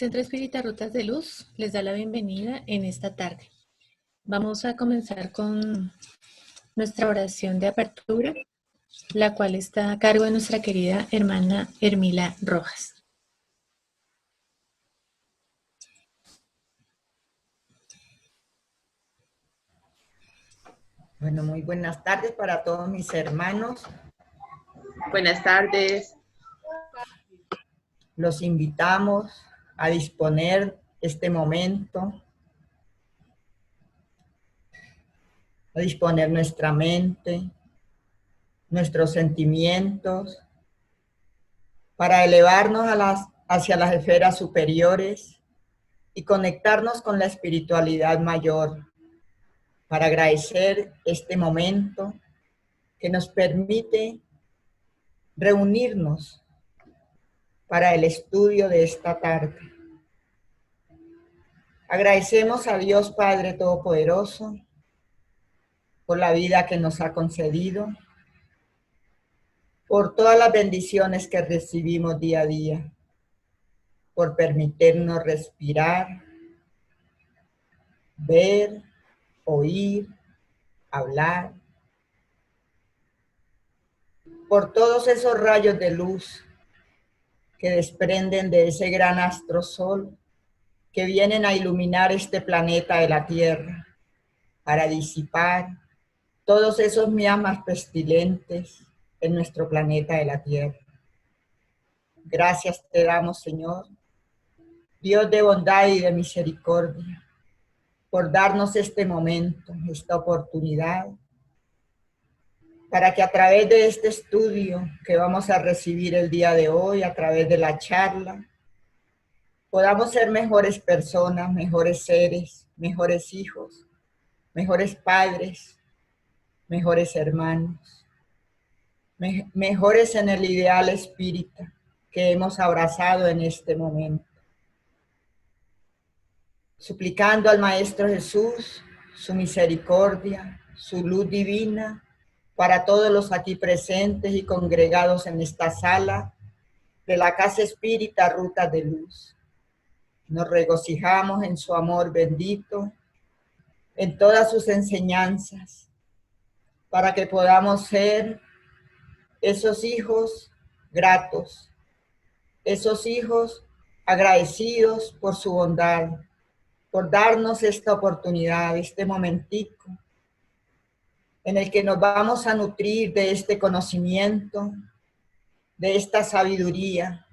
Centro Espírita Rutas de Luz les da la bienvenida en esta tarde. Vamos a comenzar con nuestra oración de apertura, la cual está a cargo de nuestra querida hermana Hermila Rojas. Bueno, muy buenas tardes para todos mis hermanos. Buenas tardes. Los invitamos a disponer este momento, a disponer nuestra mente, nuestros sentimientos, para elevarnos hacia las esferas superiores y conectarnos con la espiritualidad mayor, para agradecer este momento que nos permite reunirnos para el estudio de esta tarde. Agradecemos a Dios Padre Todopoderoso por la vida que nos ha concedido, por todas las bendiciones que recibimos día a día, por permitirnos respirar, ver, oír, hablar, por todos esos rayos de luz que desprenden de ese gran astro sol que vienen a iluminar este planeta de la Tierra para disipar todos esos miasmas pestilentes en nuestro planeta de la Tierra. Gracias te damos, Señor, Dios de bondad y de misericordia, por darnos este momento, esta oportunidad, para que a través de este estudio que vamos a recibir el día de hoy, a través de la charla, podamos ser mejores personas, mejores seres, mejores hijos, mejores padres, mejores hermanos, mejores en el ideal espírita que hemos abrazado en este momento. Suplicando al Maestro Jesús su misericordia, su luz divina, para todos los aquí presentes y congregados en esta sala de la Casa Espírita Rutas de Luz. Nos regocijamos en su amor bendito, en todas sus enseñanzas, para que podamos ser esos hijos gratos, esos hijos agradecidos por su bondad, por darnos esta oportunidad, este momentico, en el que nos vamos a nutrir de este conocimiento, de esta sabiduría.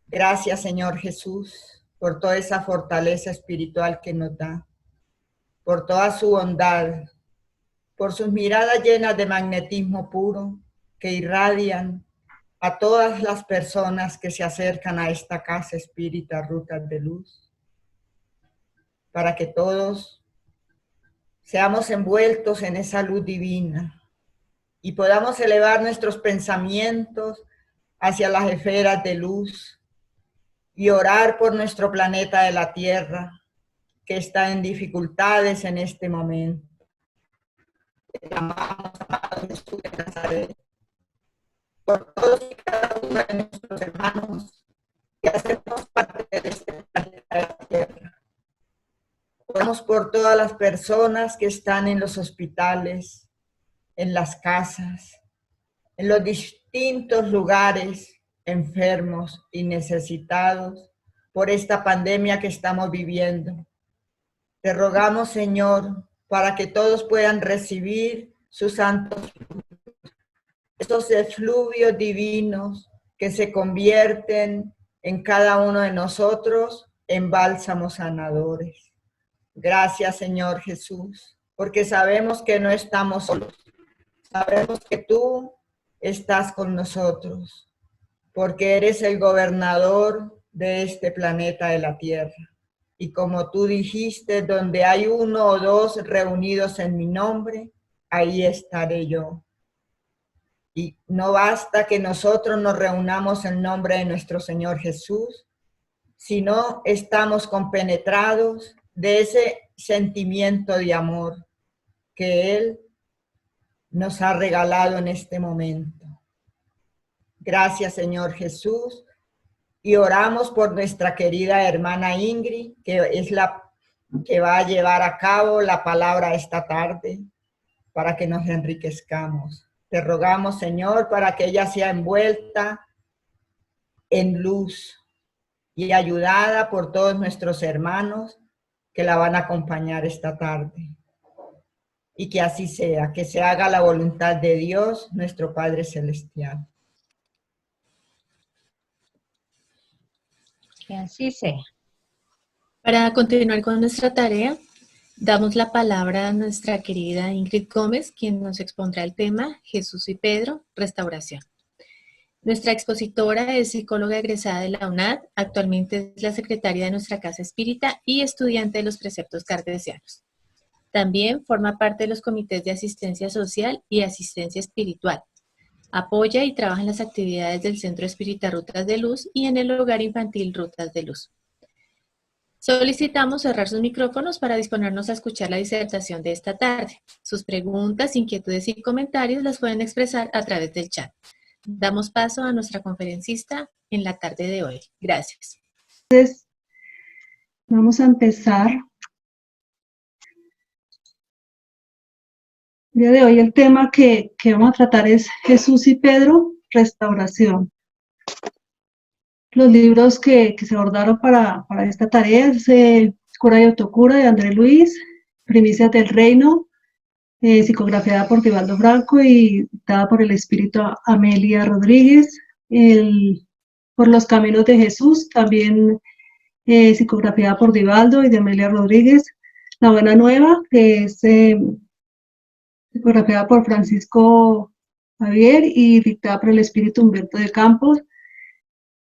Gracias, Señor Jesús, por toda esa fortaleza espiritual que nos da, por toda su bondad, por sus miradas llenas de magnetismo puro que irradian a todas las personas que se acercan a esta Casa Espírita Rutas de Luz, para que todos seamos envueltos en esa luz divina y podamos elevar nuestros pensamientos hacia las esferas de luz y orar por nuestro planeta de la Tierra, que está en dificultades en este momento. Te llamamos, amado Jesús de Nazaret, por todos y cada uno de nuestros hermanos que hacemos parte de este planeta de la Tierra. Oramos por todas las personas que están en los hospitales, en las casas, en los distintos lugares, enfermos y necesitados por esta pandemia que estamos viviendo. Te rogamos, Señor, para que todos puedan recibir sus santos frutos, esos efluvios divinos que se convierten en cada uno de nosotros en bálsamos sanadores. Gracias, Señor Jesús, porque sabemos que no estamos solos. Sabemos que tú estás con nosotros, porque eres el gobernador de este planeta de la Tierra. Y como tú dijiste, donde hay uno o dos reunidos en mi nombre, ahí estaré yo. Y no basta que nosotros nos reunamos en nombre de nuestro Señor Jesús, sino estamos compenetrados de ese sentimiento de amor que Él nos ha regalado en este momento. Gracias, Señor Jesús, Y oramos por nuestra querida hermana Ingrid, que es la que va a llevar a cabo la palabra esta tarde, para que nos enriquezcamos. Te rogamos, Señor, para que ella sea envuelta en luz y ayudada por todos nuestros hermanos que la van a acompañar esta tarde. Y que así sea, que se haga la voluntad de Dios, nuestro Padre Celestial. Que así sea. Para continuar con nuestra tarea, damos la palabra a nuestra querida Ingrid Gómez, quien nos expondrá el tema Jesús y Pedro, restauración. Nuestra expositora es psicóloga egresada de la UNAD, actualmente es la secretaria de nuestra Casa Espírita y estudiante de los preceptos cardesianos. También forma parte de los comités de asistencia social y asistencia espiritual. Apoya y trabaja en las actividades del Centro Espírita Rutas de Luz y en el Hogar Infantil Rutas de Luz. Solicitamos cerrar sus micrófonos para disponernos a escuchar la disertación de esta tarde. Sus preguntas, inquietudes y comentarios las pueden expresar a través del chat. Damos paso a nuestra conferencista en la tarde de hoy. Gracias. Entonces, vamos a empezar. El día de hoy el tema que vamos a tratar es Jesús y Pedro, restauración. Los libros que se abordaron para esta tarea es Cura y Autocura de André Luis, Primicias del Reino, psicografiada por Divaldo Franco y dada por el Espíritu Amelia Rodríguez, Por los Caminos de Jesús, también psicografiada por Divaldo y de Amelia Rodríguez, La Buena Nueva, que es psicografiada por Francisco Javier y dictada por el Espíritu Humberto de Campos.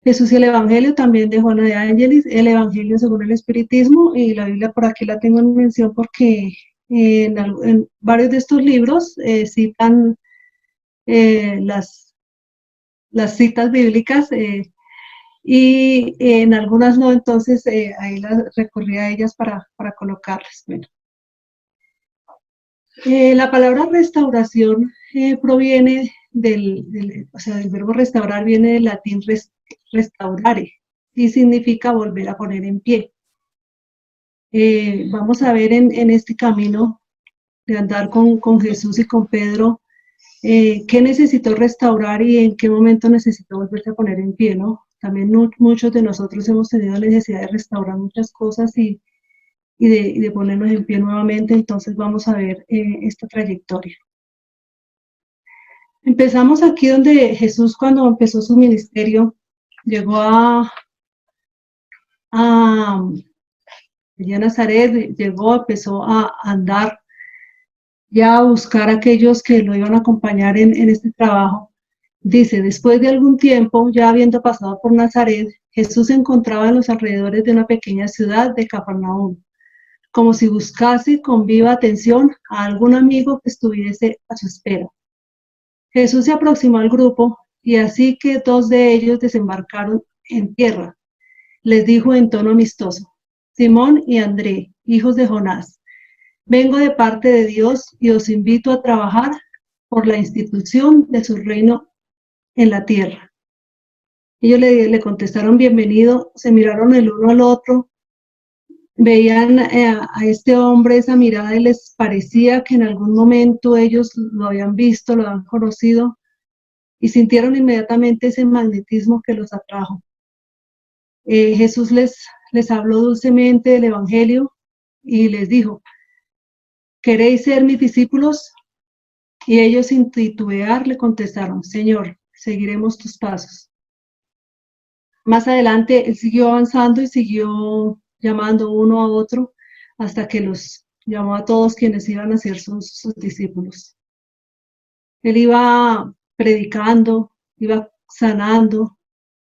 Jesús y el Evangelio, también de Juana de Ángelis, el Evangelio según el Espiritismo, y la Biblia por aquí la tengo en mención porque en varios de estos libros citan las citas bíblicas y en algunas no, entonces ahí recurrí a ellas para colocarlas. Bueno. La palabra restauración proviene del verbo restaurar, viene del latín restaurare y significa volver a poner en pie. Vamos a ver en este camino de andar con Jesús y con Pedro qué necesitó restaurar y en qué momento necesitó volverse a poner en pie, ¿no? También muchos de nosotros hemos tenido la necesidad de restaurar muchas cosas y de ponernos en pie nuevamente, entonces vamos a ver esta trayectoria. Empezamos aquí donde Jesús, cuando empezó su ministerio, llegó a Nazaret, empezó a andar, ya a buscar a aquellos que lo iban a acompañar en este trabajo. Dice, después de algún tiempo, ya habiendo pasado por Nazaret, Jesús se encontraba en los alrededores de una pequeña ciudad de Cafarnaúm, como si buscase con viva atención a algún amigo que estuviese a su espera. Jesús se aproximó al grupo y así que dos de ellos desembarcaron en tierra, les dijo en tono amistoso, Simón y André, hijos de Jonás, vengo de parte de Dios y os invito a trabajar por la institución de su reino en la tierra. Ellos le contestaron bienvenido, se miraron el uno al otro, veían a este hombre esa mirada y les parecía que en algún momento ellos lo habían visto, lo habían conocido y sintieron inmediatamente ese magnetismo que los atrajo. Jesús les habló dulcemente del Evangelio y les dijo, ¿queréis ser mis discípulos? Y ellos sin titubear le contestaron, Señor, seguiremos tus pasos. Más adelante él siguió avanzando y siguió llamando uno a otro hasta que los llamó a todos quienes iban a ser sus discípulos. Él iba predicando, iba sanando,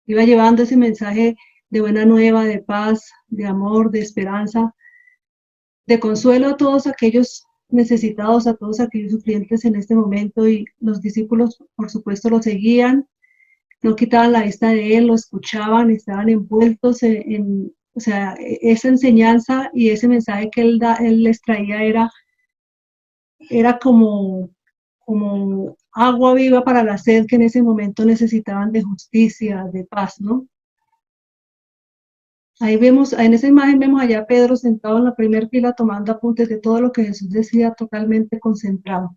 iba llevando ese mensaje de buena nueva, de paz, de amor, de esperanza, de consuelo a todos aquellos necesitados, a todos aquellos sufrientes en este momento, y los discípulos, por supuesto, lo seguían, no quitaban la vista de él, lo escuchaban, estaban envueltos o sea, esa enseñanza y ese mensaje que él les traía era como agua viva para la sed que en ese momento necesitaban de justicia, de paz, ¿no? Ahí vemos, en esa imagen vemos allá a Pedro sentado en la primera fila tomando apuntes de todo lo que Jesús decía, totalmente concentrado.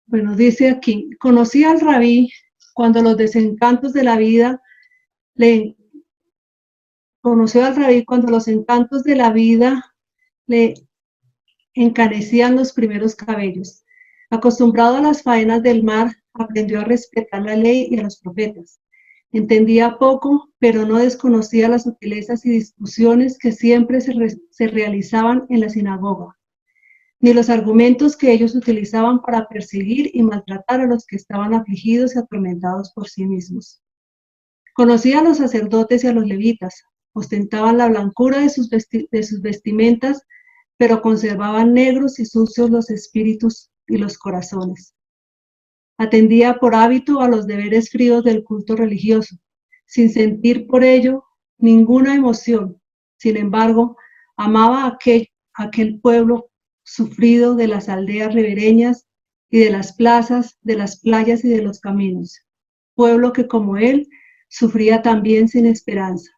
Bueno, dice aquí, conocí al rabí cuando los desencantos de la vida conoció al rabí cuando los encantos de la vida le encanecían los primeros cabellos. Acostumbrado a las faenas del mar, aprendió a respetar la ley y a los profetas. Entendía poco, pero no desconocía las sutilezas y discusiones que siempre se realizaban en la sinagoga, ni los argumentos que ellos utilizaban para perseguir y maltratar a los que estaban afligidos y atormentados por sí mismos. Conocía a los sacerdotes y a los levitas, ostentaban la blancura de sus vestimentas, pero conservaban negros y sucios los espíritus y los corazones. Atendía por hábito a los deberes fríos del culto religioso, sin sentir por ello ninguna emoción. Sin embargo, amaba a aquel pueblo sufrido de las aldeas ribereñas y de las plazas, de las playas y de los caminos. Pueblo que, como él, sufría también sin esperanza.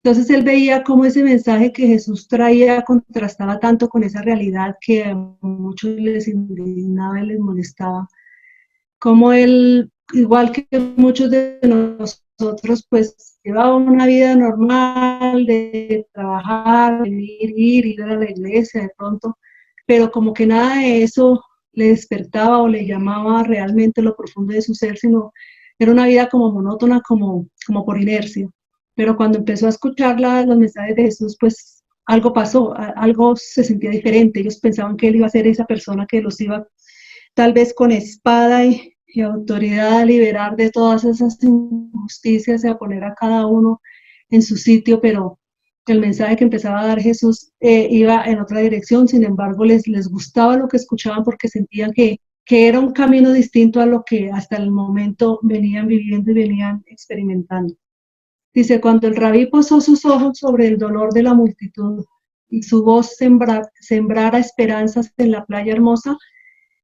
Entonces él veía cómo ese mensaje que Jesús traía contrastaba tanto con esa realidad que a muchos les indignaba y les molestaba. Como él, igual que muchos de nosotros, pues llevaba una vida normal de trabajar, venir, ir a la iglesia de pronto, pero como que nada de eso le despertaba o le llamaba realmente lo profundo de su ser, sino era una vida como monótona, como por inercia. Pero cuando empezó a escuchar los mensajes de Jesús, pues algo pasó, algo se sentía diferente. Ellos pensaban que él iba a ser esa persona que los iba tal vez con espada y autoridad a liberar de todas esas injusticias y a poner a cada uno en su sitio, pero el mensaje que empezaba a dar Jesús iba en otra dirección. Sin embargo, les gustaba lo que escuchaban porque sentían que era un camino distinto a lo que hasta el momento venían viviendo y venían experimentando. Dice, cuando el rabí posó sus ojos sobre el dolor de la multitud y su voz sembrara esperanzas en la playa hermosa,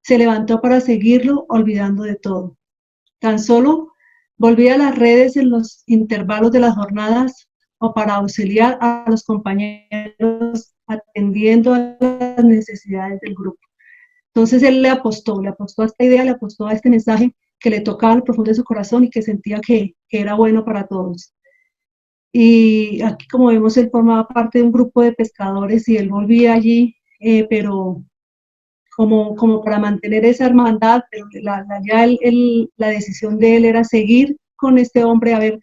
se levantó para seguirlo, olvidando de todo. Tan solo volvía a las redes en los intervalos de las jornadas o para auxiliar a los compañeros atendiendo a las necesidades del grupo. Entonces él le apostó a esta idea, le apostó a este mensaje que le tocaba al profundo de su corazón y que sentía que era bueno para todos. Y aquí, como vemos, él formaba parte de un grupo de pescadores y él volvía allí, pero como para mantener esa hermandad, pero la decisión de él era seguir con este hombre a ver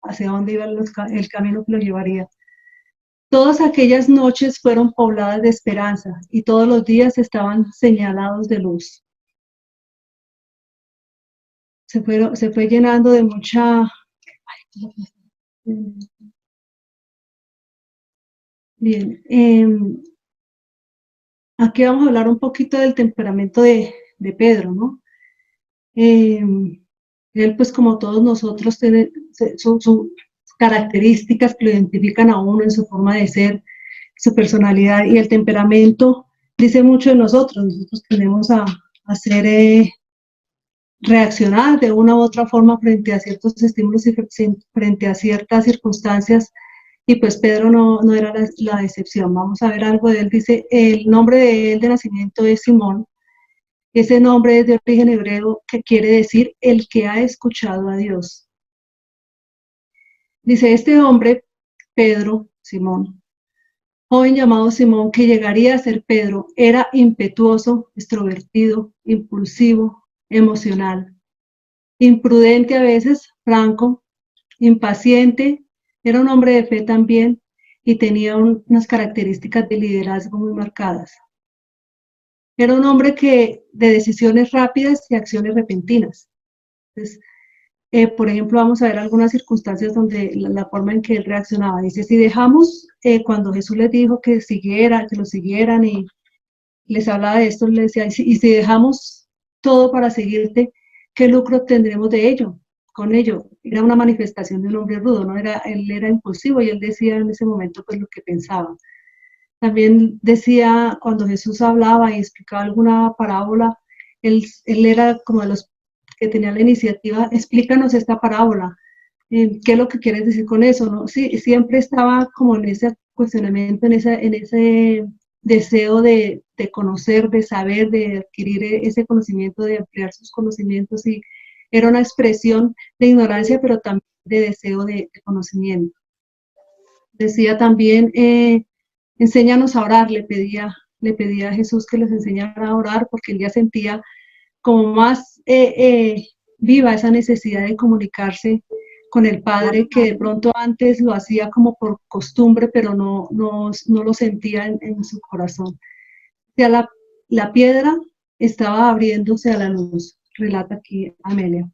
hacia dónde iba el camino que lo llevaría. Todas aquellas noches fueron pobladas de esperanza y todos los días estaban señalados de luz. Se fue llenando de mucha... Bien, aquí vamos a hablar un poquito del temperamento de Pedro, ¿no? Él, pues como todos nosotros, tiene sus características que lo identifican a uno en su forma de ser, su personalidad, y el temperamento dice mucho de nosotros. Nosotros tendemos a reaccionar de una u otra forma frente a ciertos estímulos y frente a ciertas circunstancias, y pues Pedro no era la excepción. Vamos a ver algo de él. Dice, el nombre de él de nacimiento es Simón. Ese nombre es de origen hebreo que quiere decir el que ha escuchado a Dios. Dice, este hombre, Pedro, Simón, joven llamado Simón, que llegaría a ser Pedro, era impetuoso, extrovertido, impulsivo, emocional, imprudente a veces, franco, impaciente, era un hombre de fe también y tenía unas características de liderazgo muy marcadas. Era un hombre de decisiones rápidas y acciones repentinas. Entonces, por ejemplo, vamos a ver algunas circunstancias donde la forma en que él reaccionaba. Dice, si dejamos, cuando Jesús les dijo que lo siguieran y les hablaba de esto, les decía, y si dejamos todo para seguirte, ¿qué lucro tendremos de ello? Con ello, era una manifestación de un hombre rudo, ¿no? Él era impulsivo y él decía en ese momento pues lo que pensaba. También decía, cuando Jesús hablaba y explicaba alguna parábola, él era como de los que tenía la iniciativa, explícanos esta parábola. ¿qué es lo que quieres decir con eso? ¿No? Sí, siempre estaba como en ese cuestionamiento, en ese deseo de conocer, de saber, de adquirir ese conocimiento, de ampliar sus conocimientos, y era una expresión de ignorancia, pero también de deseo de conocimiento. Decía también, enséñanos a orar, le pedía a Jesús que les enseñara a orar, porque él ya sentía como más viva esa necesidad de comunicarse con el Padre, que de pronto antes lo hacía como por costumbre, pero no lo sentía en su corazón. O sea, la piedra estaba abriéndose a la luz, relata aquí Amelia.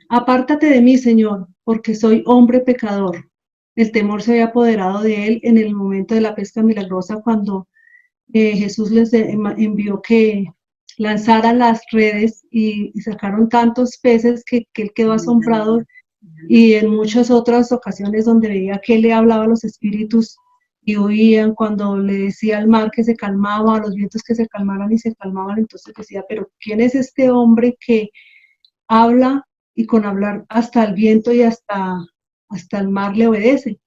Apártate de mí, Señor, porque soy hombre pecador. El temor se había apoderado de él en el momento de la pesca milagrosa, cuando Jesús les envió que lanzaran las redes y sacaron tantos peces que él quedó asombrado, y en muchas otras ocasiones donde veía que él le hablaba a los espíritus y huían, cuando le decía al mar que se calmaba, a los vientos que se calmaran y se calmaban, entonces decía, pero ¿quién es este hombre que habla y con hablar hasta el viento y hasta el mar le obedece?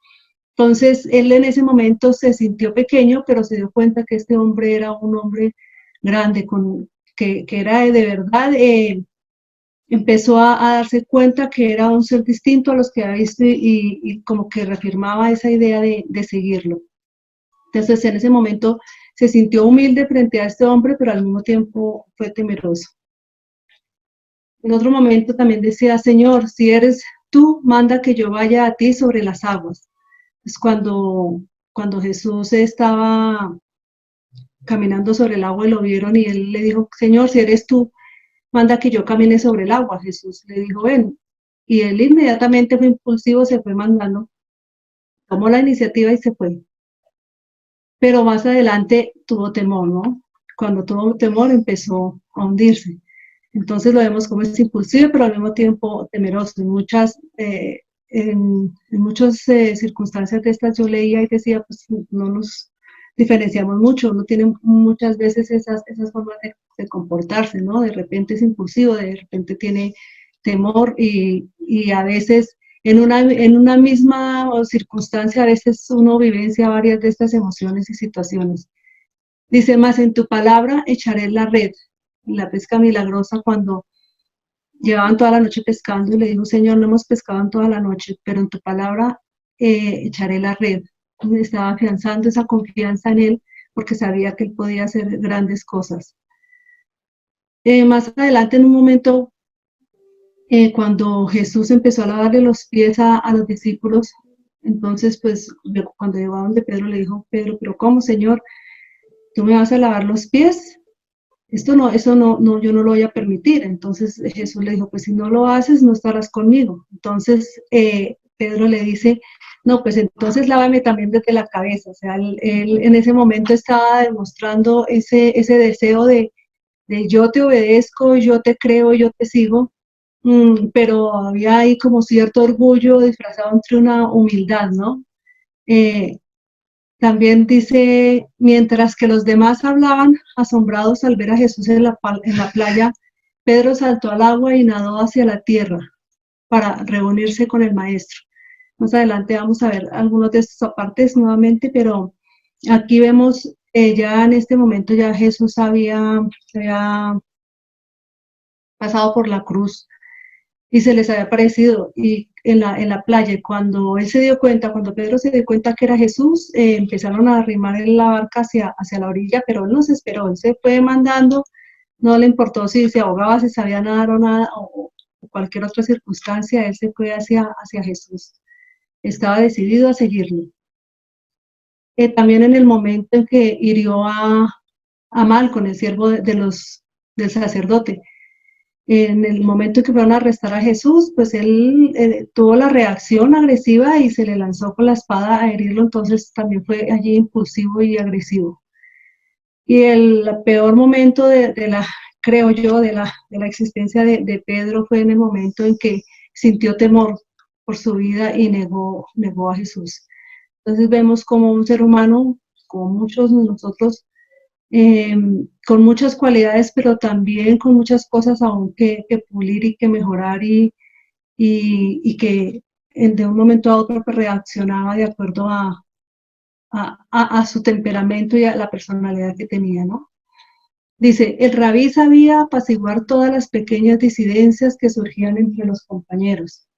Entonces, él en ese momento se sintió pequeño, pero se dio cuenta que este hombre era un hombre grande, que era de verdad, empezó a darse cuenta que era un ser distinto a los que había visto, y como que reafirmaba esa idea de seguirlo. Entonces, en ese momento se sintió humilde frente a este hombre, pero al mismo tiempo fue temeroso. En otro momento también decía, Señor, si eres tú, manda que yo vaya a ti sobre las aguas. Es cuando Jesús estaba caminando sobre el agua y lo vieron, y él le dijo, Señor, si eres tú, manda que yo camine sobre el agua. Jesús le dijo, ven. Y él inmediatamente fue impulsivo, se fue mandando, tomó la iniciativa y se fue. Pero más adelante tuvo temor, ¿no? Cuando tuvo temor empezó a hundirse. Entonces lo vemos como es impulsivo, pero al mismo tiempo temeroso. En muchas circunstancias de estas yo leía y decía, pues no nos diferenciamos mucho, uno tiene muchas veces esas formas de comportarse, ¿no? De repente es impulsivo, de repente tiene temor, y a veces en una misma circunstancia, a veces uno vivencia varias de estas emociones y situaciones. Dice, más en tu palabra echaré la red. La pesca milagrosa, cuando llevaban toda la noche pescando y le dijo, Señor, no hemos pescado en toda la noche, pero en tu palabra echaré la red. Estaba afianzando esa confianza en él, porque sabía que él podía hacer grandes cosas. Más adelante, en un momento, cuando Jesús empezó a lavarle los pies a los discípulos, entonces, pues, cuando llegó a donde Pedro, le dijo, Pedro, pero ¿cómo, Señor? ¿Tú me vas a lavar los pies? Eso no, yo no lo voy a permitir. Entonces Jesús le dijo, pues si no lo haces, no estarás conmigo. Entonces Pedro le dice, no, pues entonces lávame también desde la cabeza. O sea, él en ese momento estaba demostrando ese deseo de yo te obedezco, yo te creo, yo te sigo, pero había ahí como cierto orgullo disfrazado entre una humildad, ¿no? También dice, mientras que los demás hablaban, asombrados al ver a Jesús en la playa, Pedro saltó al agua y nadó hacia la tierra para reunirse con el maestro. Más adelante vamos a ver algunos de estos apartes nuevamente, pero aquí vemos ya en este momento ya Jesús había pasado por la cruz y se les había aparecido y en la playa. Y cuando él se dio cuenta, cuando Pedro se dio cuenta que era Jesús, empezaron a arrimar la barca hacia la orilla, pero él no se esperó, él se fue mandando, no le importó si se ahogaba, si sabía nadar o nada, o cualquier otra circunstancia, él se fue hacia Jesús. Estaba decidido a seguirlo. También en el momento en que hirió a Malco, el siervo del sacerdote, en el momento en que fueron a arrestar a Jesús, pues él tuvo la reacción agresiva y se le lanzó con la espada a herirlo, entonces también fue allí impulsivo y agresivo. Y el peor momento creo yo, de la existencia de Pedro fue en el momento en que sintió temor por su vida y negó a Jesús. Entonces vemos como un ser humano, como muchos de nosotros, con muchas cualidades, pero también con muchas cosas aún que pulir y que mejorar, y y que de un momento a otro pues, reaccionaba de acuerdo a su temperamento y a la personalidad que tenía, ¿no? Dice, el rabí sabía apaciguar todas las pequeñas disidencias que surgían entre los compañeros.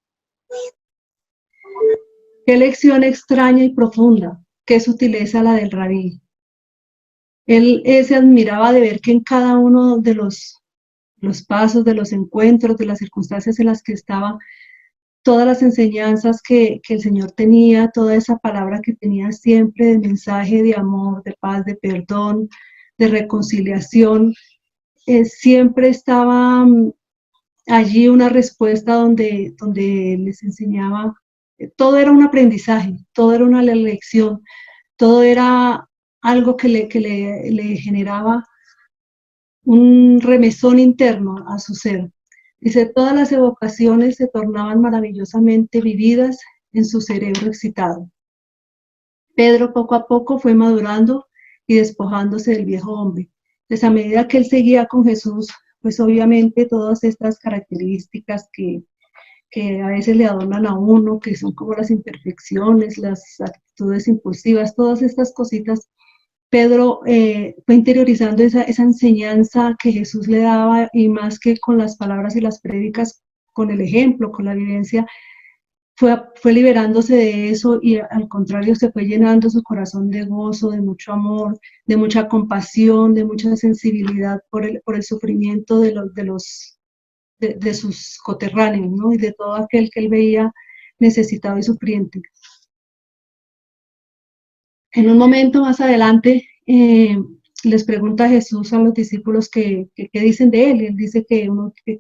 Qué lección extraña y profunda, qué sutileza la del rabí. Él se admiraba de ver que en cada uno de los pasos, de los encuentros, de las circunstancias en las que estaba, todas las enseñanzas que el Señor tenía, toda esa palabra que tenía siempre de mensaje de amor, de paz, de perdón, de reconciliación, siempre estaba allí una respuesta donde les enseñaba, todo era un aprendizaje, todo era una lección, todo era algo que le generaba un remesón interno a su ser. Dice, todas las evocaciones se tornaban maravillosamente vividas en su cerebro excitado. Pedro poco a poco fue madurando y despojándose del viejo hombre. Pues a medida que él seguía con Jesús, pues obviamente todas estas características que a veces le adornan a uno, que son como las imperfecciones, las actitudes impulsivas, todas estas cositas, Pedro fue interiorizando esa enseñanza que Jesús le daba, y más que con las palabras y las prédicas, con el ejemplo, con la vivencia, fue liberándose de eso, y al contrario se fue llenando su corazón de gozo, de mucho amor, de mucha compasión, de mucha sensibilidad por el sufrimiento de sus coterráneos, ¿no? Y de todo aquel que él veía necesitado y sufriente. En un momento más adelante les pregunta Jesús a los discípulos qué dicen de él, y él dice que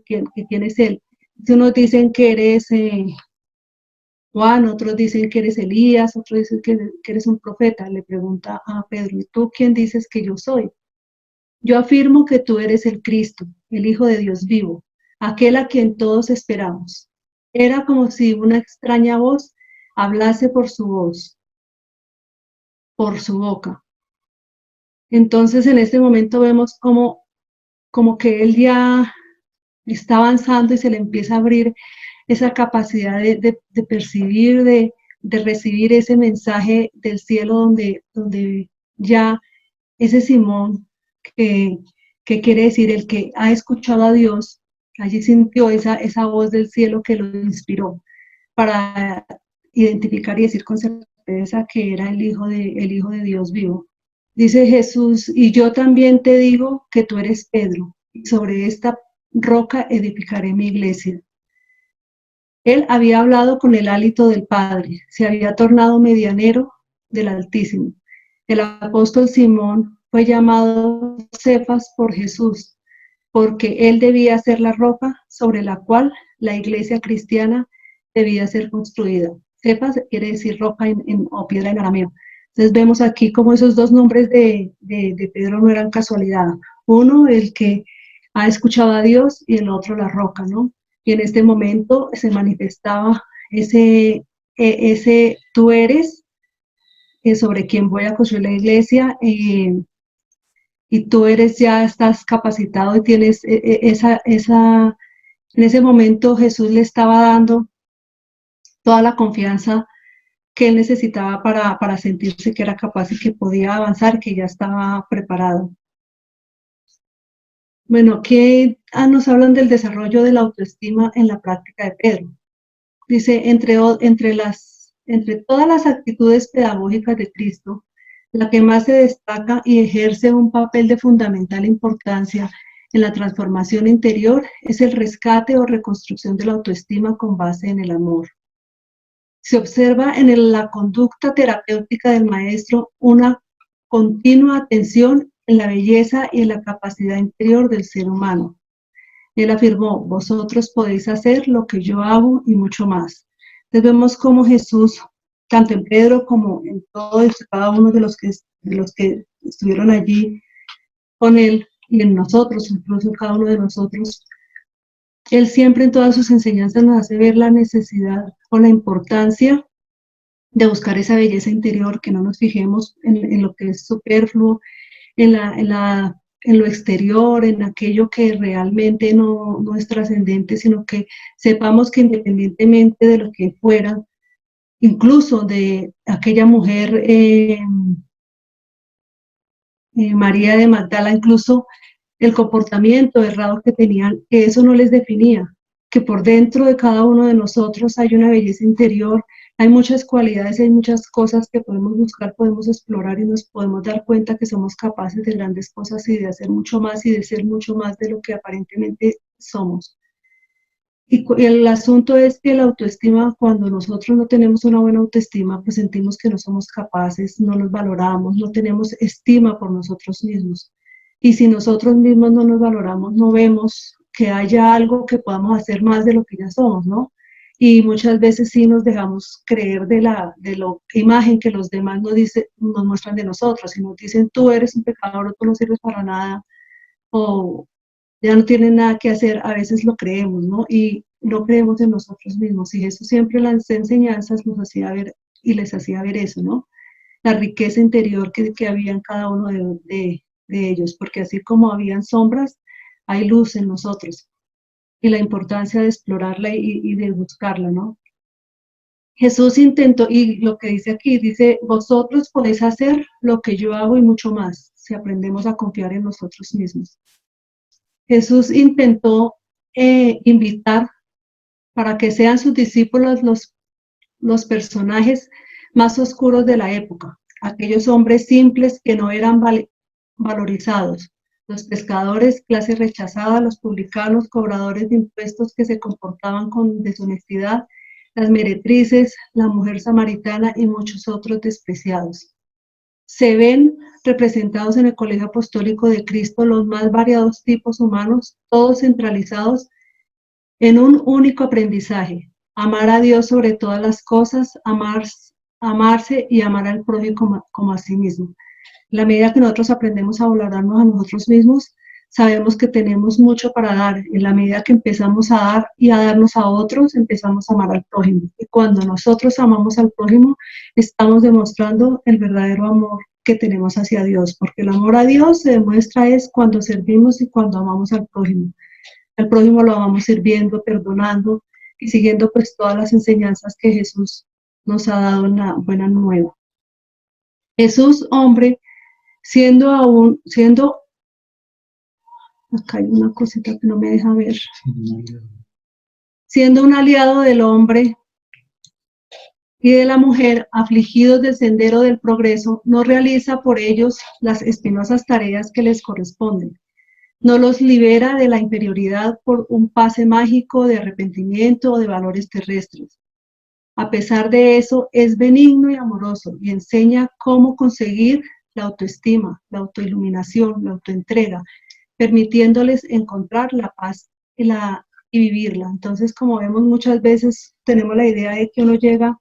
quién es él. Unos dicen que eres Juan, otros dicen que eres Elías, otros dicen que eres un profeta. Le pregunta a Pedro, ¿y tú quién dices que yo soy? Yo afirmo que tú eres el Cristo, el Hijo de Dios vivo, aquel a quien todos esperamos. Era como si una extraña voz hablase por su boca. Entonces en este momento vemos como que él ya está avanzando y se le empieza a abrir esa capacidad de percibir, de recibir ese mensaje del cielo, donde ya ese Simón, que quiere decir el que ha escuchado a Dios, allí sintió esa voz del cielo que lo inspiró para identificar y decir con certeza que era el Hijo de Dios vivo. Dice Jesús, y yo también te digo que tú eres Pedro, y sobre esta roca edificaré mi iglesia. Él había hablado con el hálito del Padre, se había tornado medianero del Altísimo. El apóstol Simón fue llamado Cefas por Jesús, porque él debía ser la roca sobre la cual la iglesia cristiana debía ser construida. Cefas quiere decir roca o piedra en arameo. Entonces vemos aquí como esos dos nombres de Pedro no eran casualidad. Uno, el que ha escuchado a Dios, y el otro, la roca, ¿no? Y en este momento se manifestaba ese tú eres sobre quien voy a construir la iglesia, y tú ya estás capacitado y tienes en ese momento Jesús le estaba dando toda la confianza que él necesitaba para sentirse que era capaz y que podía avanzar, que ya estaba preparado. Bueno, aquí nos hablan del desarrollo de la autoestima en la práctica de Pedro. Dice, entre todas las actitudes pedagógicas de Cristo, la que más se destaca y ejerce un papel de fundamental importancia en la transformación interior es el rescate o reconstrucción de la autoestima con base en el amor. Se observa en la conducta terapéutica del maestro una continua atención en la belleza y en la capacidad interior del ser humano. Él afirmó, vosotros podéis hacer lo que yo hago y mucho más. Entonces vemos cómo Jesús, tanto en Pedro como en todos, cada uno de los que estuvieron allí con él, y en nosotros, incluso cada uno de nosotros, él siempre en todas sus enseñanzas nos hace ver la necesidad o la importancia de buscar esa belleza interior, que no nos fijemos en lo que es superfluo, en la en lo exterior, en aquello que realmente no es trascendente, sino que sepamos que independientemente de lo que fuera, incluso de aquella mujer, María de Magdala, incluso el comportamiento errado que tenían, que eso no les definía, que por dentro de cada uno de nosotros hay una belleza interior, hay muchas cualidades, hay muchas cosas que podemos buscar, podemos explorar y nos podemos dar cuenta que somos capaces de grandes cosas y de hacer mucho más y de ser mucho más de lo que aparentemente somos. Y el asunto es que la autoestima, cuando nosotros no tenemos una buena autoestima, pues sentimos que no somos capaces, no nos valoramos, no tenemos estima por nosotros mismos. Y si nosotros mismos no nos valoramos, no vemos que haya algo que podamos hacer más de lo que ya somos, ¿no? Y muchas veces sí nos dejamos creer de la imagen que los demás nos muestran de nosotros, y nos dicen, tú eres un pecador, tú no sirves para nada, o ya no tienen nada que hacer, a veces lo creemos, ¿no? Y no creemos en nosotros mismos. Y Jesús siempre en las enseñanzas nos hacía ver y les hacía ver eso, ¿no? La riqueza interior que había en cada uno de ellos, porque así como habían sombras, hay luz en nosotros. Y la importancia de explorarla y de buscarla, ¿no? Jesús intentó, y lo que dice aquí, dice, vosotros podéis hacer lo que yo hago y mucho más, si aprendemos a confiar en nosotros mismos. Jesús intentó invitar para que sean sus discípulos los personajes más oscuros de la época, aquellos hombres simples que no eran valorizados, los pescadores, clase rechazada, los publicanos, cobradores de impuestos que se comportaban con deshonestidad, las meretrices, la mujer samaritana y muchos otros despreciados. Se ven representados en el Colegio Apostólico de Cristo los más variados tipos humanos, todos centralizados en un único aprendizaje: amar a Dios sobre todas las cosas, amarse y amar al prójimo como a sí mismo. La medida que nosotros aprendemos a valorarnos a nosotros mismos, sabemos que tenemos mucho para dar. En la medida que empezamos a dar y a darnos a otros, empezamos a amar al prójimo. Y cuando nosotros amamos al prójimo, estamos demostrando el verdadero amor que tenemos hacia Dios, porque el amor a Dios se demuestra es cuando servimos y cuando amamos al prójimo. Al prójimo lo amamos sirviendo, perdonando y siguiendo pues todas las enseñanzas que Jesús nos ha dado en la Buena Nueva. Jesús, hombre, acá hay una cosita que no me deja ver, siendo un aliado del hombre y de la mujer, afligidos del sendero del progreso, no realiza por ellos las espinosas tareas que les corresponden. No los libera de la inferioridad por un pase mágico de arrepentimiento o de valores terrestres. A pesar de eso, es benigno y amoroso y enseña cómo conseguir la autoestima, la autoiluminación, la autoentrega, permitiéndoles encontrar la paz y vivirla. Entonces, como vemos, muchas veces tenemos la idea de que uno llega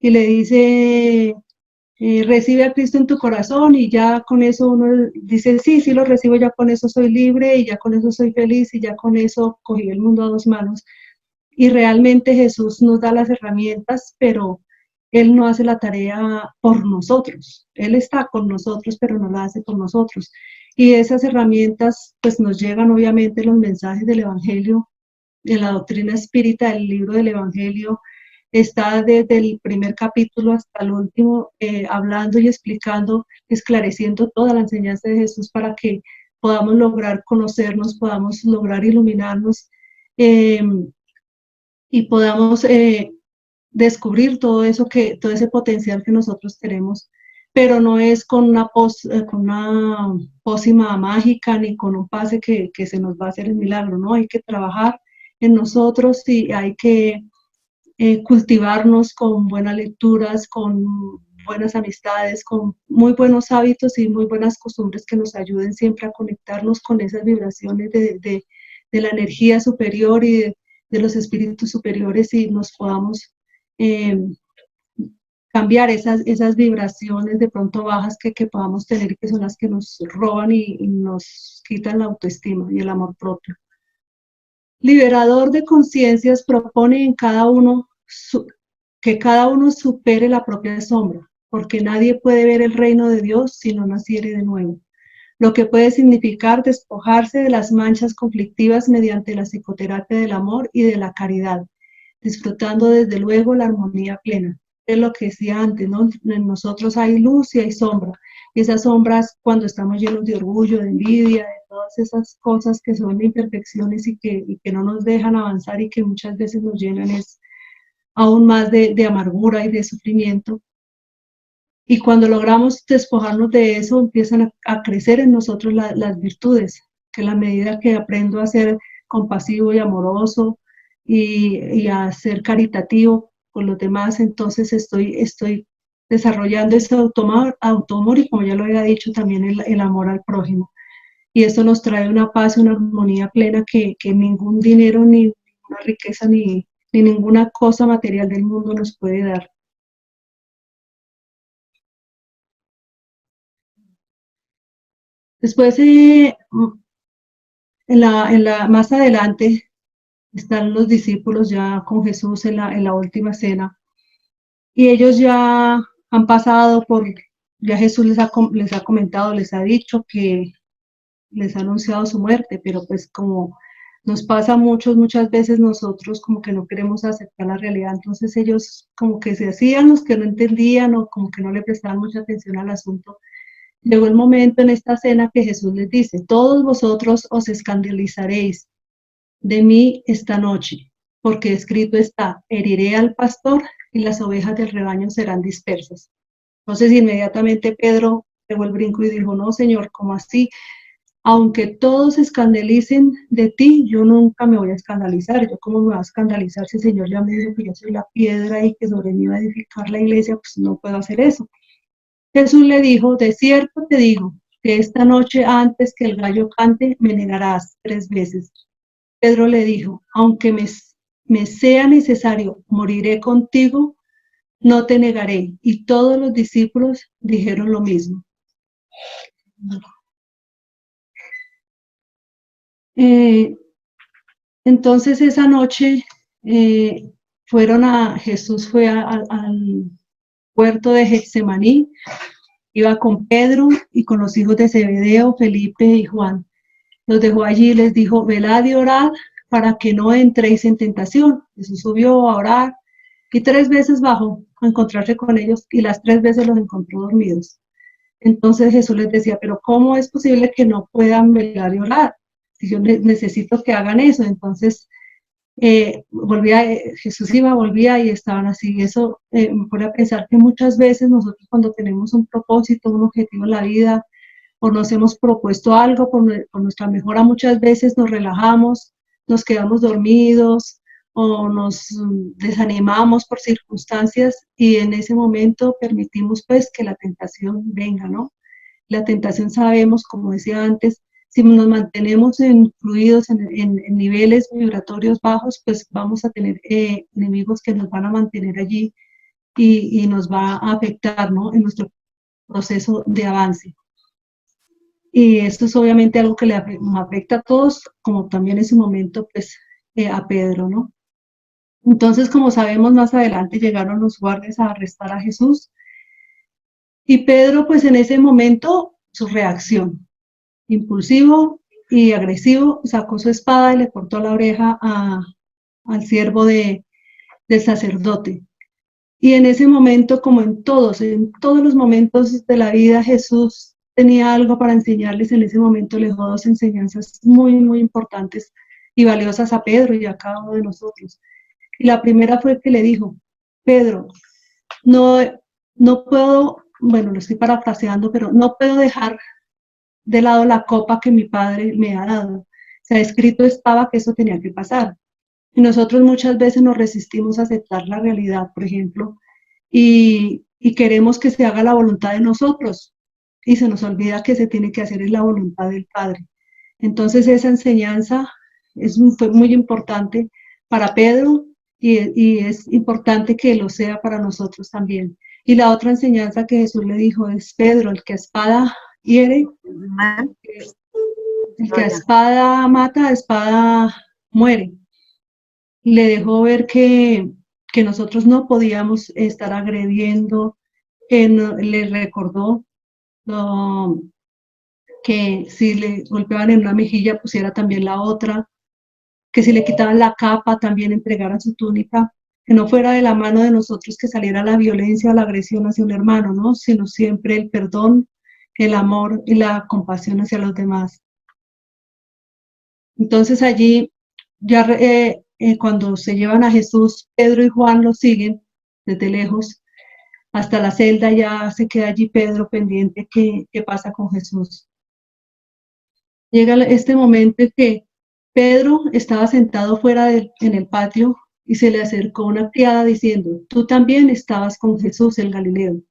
y le dice, recibe a Cristo en tu corazón, y ya con eso uno dice, sí, sí lo recibo, ya con eso soy libre y ya con eso soy feliz y ya con eso cogí el mundo a dos manos. Y realmente Jesús nos da las herramientas, pero Él no hace la tarea por nosotros. Él está con nosotros, pero no la hace por nosotros. Y esas herramientas pues nos llegan obviamente los mensajes del Evangelio, de la doctrina espírita, del libro del Evangelio. Está desde el primer capítulo hasta el último, hablando y explicando, esclareciendo toda la enseñanza de Jesús para que podamos lograr conocernos, podamos lograr iluminarnos y podamos descubrir todo eso todo ese potencial que nosotros tenemos, pero no es con una pócima mágica ni con un pase que se nos va a hacer el milagro, ¿no? Hay que trabajar en nosotros y hay que cultivarnos con buenas lecturas, con buenas amistades, con muy buenos hábitos y muy buenas costumbres que nos ayuden siempre a conectarnos con esas vibraciones de la energía superior y de los espíritus superiores, y nos podamos cambiar esas vibraciones de pronto bajas que podamos tener y que son las que nos roban y nos quitan la autoestima y el amor propio. Liberador de conciencias, propone en cada uno que cada uno supere la propia sombra, porque nadie puede ver el reino de Dios si no naciere de nuevo. lo que puede significar despojarse de las manchas conflictivas mediante la psicoterapia del amor y de la caridad, disfrutando desde luego la armonía plena. Es lo que decía antes, ¿no? En nosotros hay luz y hay sombra. Y esas sombras, cuando estamos llenos de orgullo, de envidia, de todas esas cosas que son imperfecciones y que no nos dejan avanzar y que muchas veces nos llenan es aún más de amargura y de sufrimiento. Y cuando logramos despojarnos de eso, empiezan a crecer en nosotros las virtudes, que a la medida que aprendo a ser compasivo y amoroso y a ser caritativo con los demás, entonces estoy desarrollando ese autoamor y, como ya lo había dicho, también el amor al prójimo. Y esto nos trae una paz y una armonía plena que ningún dinero, ni ninguna riqueza, ni ninguna cosa material del mundo nos puede dar. Después, más adelante, están los discípulos ya con Jesús en la última cena, y ellos ya han pasado ya Jesús les ha comentado, les ha dicho que les ha anunciado su muerte, pero pues como nos pasa muchas veces, nosotros como que no queremos aceptar la realidad, entonces ellos como que se hacían los que no entendían o como que no le prestaban mucha atención al asunto. Llegó el momento en esta cena que Jesús les dice: todos vosotros os escandalizaréis de mí esta noche, porque escrito está: heriré al pastor y las ovejas del rebaño serán dispersas. Entonces inmediatamente Pedro pegó el brinco y dijo: no, Señor, ¿cómo así? Aunque todos se escandalicen de ti, yo nunca me voy a escandalizar. ¿Yo cómo me voy a escandalizar si el Señor ya me dijo que yo soy la piedra y que sobre mí va a edificar la iglesia? Pues no puedo hacer eso. Jesús le dijo: de cierto te digo, que esta noche antes que el gallo cante, me negarás 3 veces. Pedro le dijo: aunque me sea necesario, moriré contigo, no te negaré. Y todos los discípulos dijeron lo mismo. Entonces esa noche Jesús fue al huerto de Getsemaní. Iba con Pedro y con los hijos de Zebedeo, Felipe y Juan. Los dejó allí y les dijo: velad y orad para que no entréis en tentación. Jesús subió a orar y 3 veces bajó a encontrarse con ellos, y las 3 veces los encontró dormidos. Entonces Jesús les decía: pero ¿cómo es posible que no puedan velar y orar? Si yo necesito que hagan eso. Entonces Jesús volvía y estaban así. Eso me pone a pensar que muchas veces nosotros, cuando tenemos un propósito, un objetivo en la vida, o nos hemos propuesto algo por nuestra mejora, muchas veces nos relajamos, nos quedamos dormidos o nos desanimamos por circunstancias, y en ese momento permitimos pues que la tentación venga, ¿no? La tentación, sabemos, como decía antes, si nos mantenemos fluidos en niveles vibratorios bajos, pues vamos a tener enemigos que nos van a mantener allí y nos va a afectar, ¿no?, en nuestro proceso de avance. Y esto es obviamente algo que le afecta a todos, como también en ese momento pues a Pedro, ¿no? Entonces, como sabemos, más adelante llegaron los guardias a arrestar a Jesús, y Pedro pues en ese momento, su reacción, impulsivo y agresivo, sacó su espada y le cortó la oreja al siervo del sacerdote. Y en ese momento, como en todos los momentos de la vida, Jesús tenía algo para enseñarles. En ese momento le dejó 2 enseñanzas muy, muy importantes y valiosas a Pedro y a cada uno de nosotros. Y la primera fue que le dijo: Pedro, no puedo, bueno, lo estoy parafraseando, pero no puedo dejar de lado la copa que mi padre me ha dado. O sea, escrito estaba que eso tenía que pasar. Y nosotros muchas veces nos resistimos a aceptar la realidad, por ejemplo, y queremos que se haga la voluntad de nosotros, y se nos olvida que se tiene que hacer es la voluntad del Padre. Entonces esa enseñanza fue muy importante para Pedro, y es importante que lo sea para nosotros también. Y la otra enseñanza que Jesús le dijo es: Pedro, el que a espada hiere, el que a espada mata, a espada muere. Le dejó ver que nosotros no podíamos estar agrediendo. Le recordó que si le golpeaban en una mejilla pusiera también la otra, que si le quitaban la capa también entregara su túnica, que no fuera de la mano de nosotros que saliera la violencia o la agresión hacia un hermano, ¿no? Sino siempre el perdón, el amor y la compasión hacia los demás. Entonces allí, ya cuando se llevan a Jesús, Pedro y Juan lo siguen desde lejos hasta la celda, ya se queda allí Pedro pendiente qué pasa con Jesús. Llega este momento en que Pedro estaba sentado fuera en el patio y se le acercó una criada diciendo, tú también estabas con Jesús el Galileo.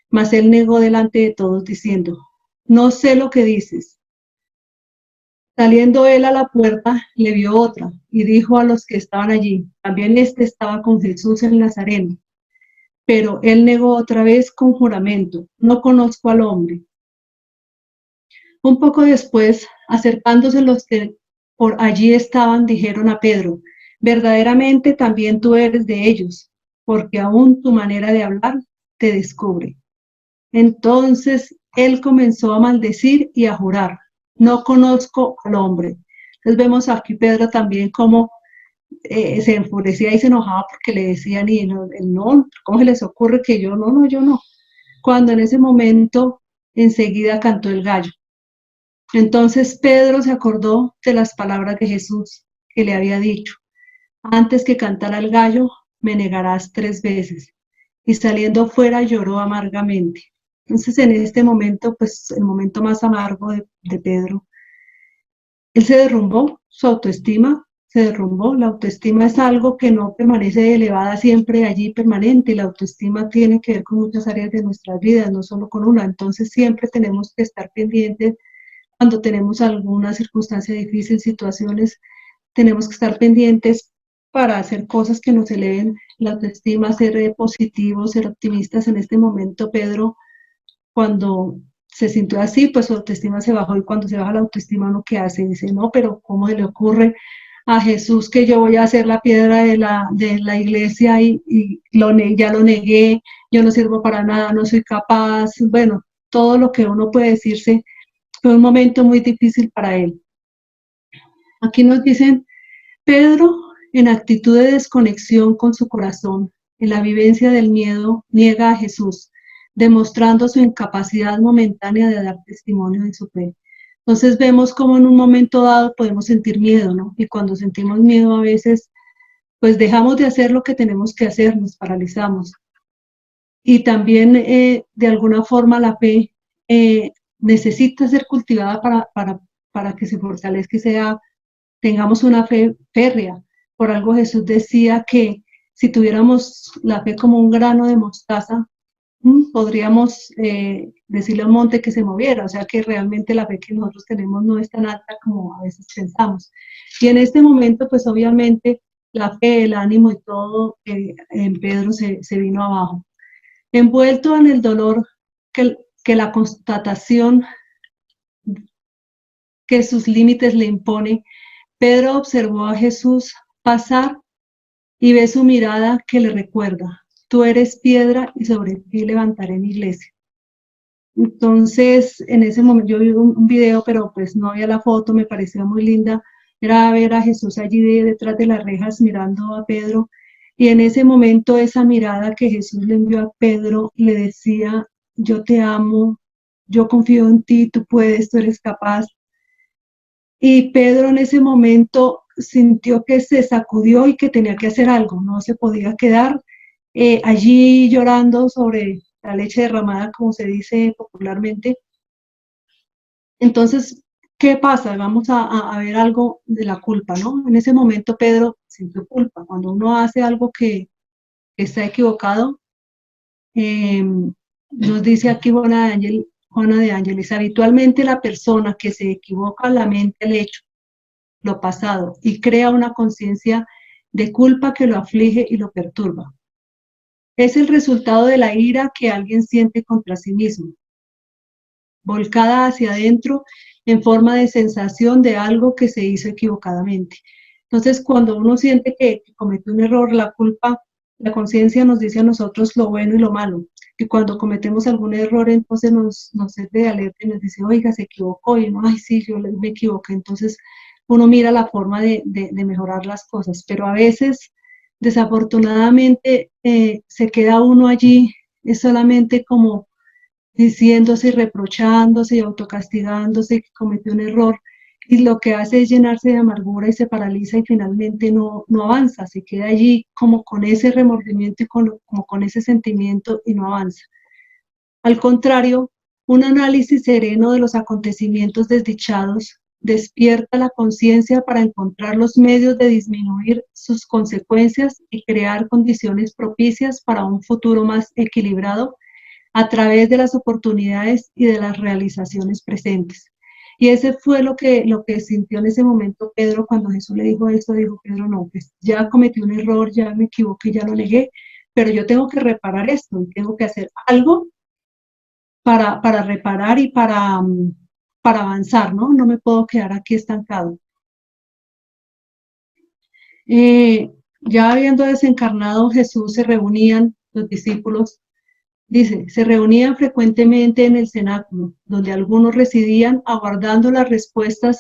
Mas él negó delante de todos diciendo, no sé lo que dices. Saliendo él a la puerta, le vio otra y dijo a los que estaban allí, también este estaba con Jesús el Nazareno. Pero él negó otra vez con juramento, no conozco al hombre. Un poco después, acercándose los que por allí estaban, dijeron a Pedro, verdaderamente también tú eres de ellos, porque aún tu manera de hablar te descubre. Entonces él comenzó a maldecir y a jurar, no conozco al hombre. Entonces vemos aquí Pedro también como se enfurecía y se enojaba porque le decían, y no, ¿cómo se les ocurre que yo no, yo no? Cuando en ese momento enseguida cantó el gallo. Entonces Pedro se acordó de las palabras de Jesús que le había dicho, antes que cantara el gallo, me negarás 3 veces. Y saliendo fuera lloró amargamente. Entonces en este momento, pues el momento más amargo de Pedro, él se derrumbó, su autoestima se derrumbó. La autoestima es algo que no permanece elevada siempre allí permanente. La autoestima tiene que ver con muchas áreas de nuestras vidas, no solo con una. Entonces siempre tenemos que estar pendientes cuando tenemos alguna circunstancia difícil, situaciones, tenemos que estar pendientes para hacer cosas que nos eleven la autoestima, ser positivos, ser optimistas. En este momento, Pedro, cuando se sintió así, pues su autoestima se bajó, y cuando se baja la autoestima, ¿uno qué hace? Dice, no, pero ¿cómo se le ocurre a Jesús que yo voy a ser la piedra de la iglesia y ya lo negué, yo no sirvo para nada, no soy capaz? Bueno, todo lo que uno puede decirse. Fue un momento muy difícil para él. Aquí nos dicen, Pedro, en actitud de desconexión con su corazón, en la vivencia del miedo, niega a Jesús, demostrando su incapacidad momentánea de dar testimonio de su fe. Entonces vemos cómo en un momento dado podemos sentir miedo, ¿no? Y cuando sentimos miedo a veces, pues dejamos de hacer lo que tenemos que hacer, nos paralizamos. Y también de alguna forma la fe necesita ser cultivada para que se fortalezca y tengamos una fe férrea. Por algo Jesús decía que si tuviéramos la fe como un grano de mostaza, podríamos decirle a un monte que se moviera. O sea que realmente la fe que nosotros tenemos no es tan alta como a veces pensamos. Y en este momento, pues obviamente la fe, el ánimo y todo en Pedro se vino abajo. Envuelto en el dolor que la constatación que sus límites le impone, Pedro observó a Jesús pasar y ve su mirada que le recuerda, tú eres piedra y sobre ti levantaré mi iglesia. Entonces, en ese momento yo vi un video, pero pues no había la foto, me parecía muy linda, era ver a Jesús allí detrás de las rejas mirando a Pedro, y en ese momento esa mirada que Jesús le envió a Pedro le decía, yo te amo, yo confío en ti, tú puedes, tú eres capaz. Y Pedro en ese momento sintió que se sacudió y que tenía que hacer algo, no se podía quedar allí llorando sobre la leche derramada, como se dice popularmente. Entonces, ¿qué pasa? Vamos a ver algo de la culpa, ¿no? En ese momento Pedro sintió culpa. Cuando uno hace algo que está equivocado, nos dice aquí Juana de Ángeles, habitualmente la persona que se equivoca lamenta el hecho, lo pasado, y crea una conciencia de culpa que lo aflige y lo perturba. Es el resultado de la ira que alguien siente contra sí mismo, volcada hacia adentro en forma de sensación de algo que se hizo equivocadamente. Entonces, cuando uno siente que cometió un error, la culpa, la conciencia nos dice a nosotros lo bueno y lo malo. Y cuando cometemos algún error, entonces nos es de alerta y nos dice, oiga, se equivocó, y uno, ay, sí, me equivoqué. Entonces uno mira la forma de mejorar las cosas, pero a veces, desafortunadamente, se queda uno allí, es solamente como diciéndose y reprochándose y autocastigándose que cometió un error, y lo que hace es llenarse de amargura y se paraliza y finalmente no avanza, se queda allí como con ese remordimiento y como con ese sentimiento y no avanza. Al contrario, un análisis sereno de los acontecimientos desdichados despierta la conciencia para encontrar los medios de disminuir sus consecuencias y crear condiciones propicias para un futuro más equilibrado a través de las oportunidades y de las realizaciones presentes. Y ese fue lo que sintió en ese momento Pedro cuando Jesús le dijo esto. Dijo Pedro, no, pues ya cometí un error, ya me equivoqué, ya lo negué, pero yo tengo que reparar esto y tengo que hacer algo para reparar y para avanzar, ¿no? No me puedo quedar aquí estancado. Ya habiendo desencarnado Jesús, se reunían los discípulos. Dice, se reunían frecuentemente en el cenáculo, donde algunos residían aguardando las respuestas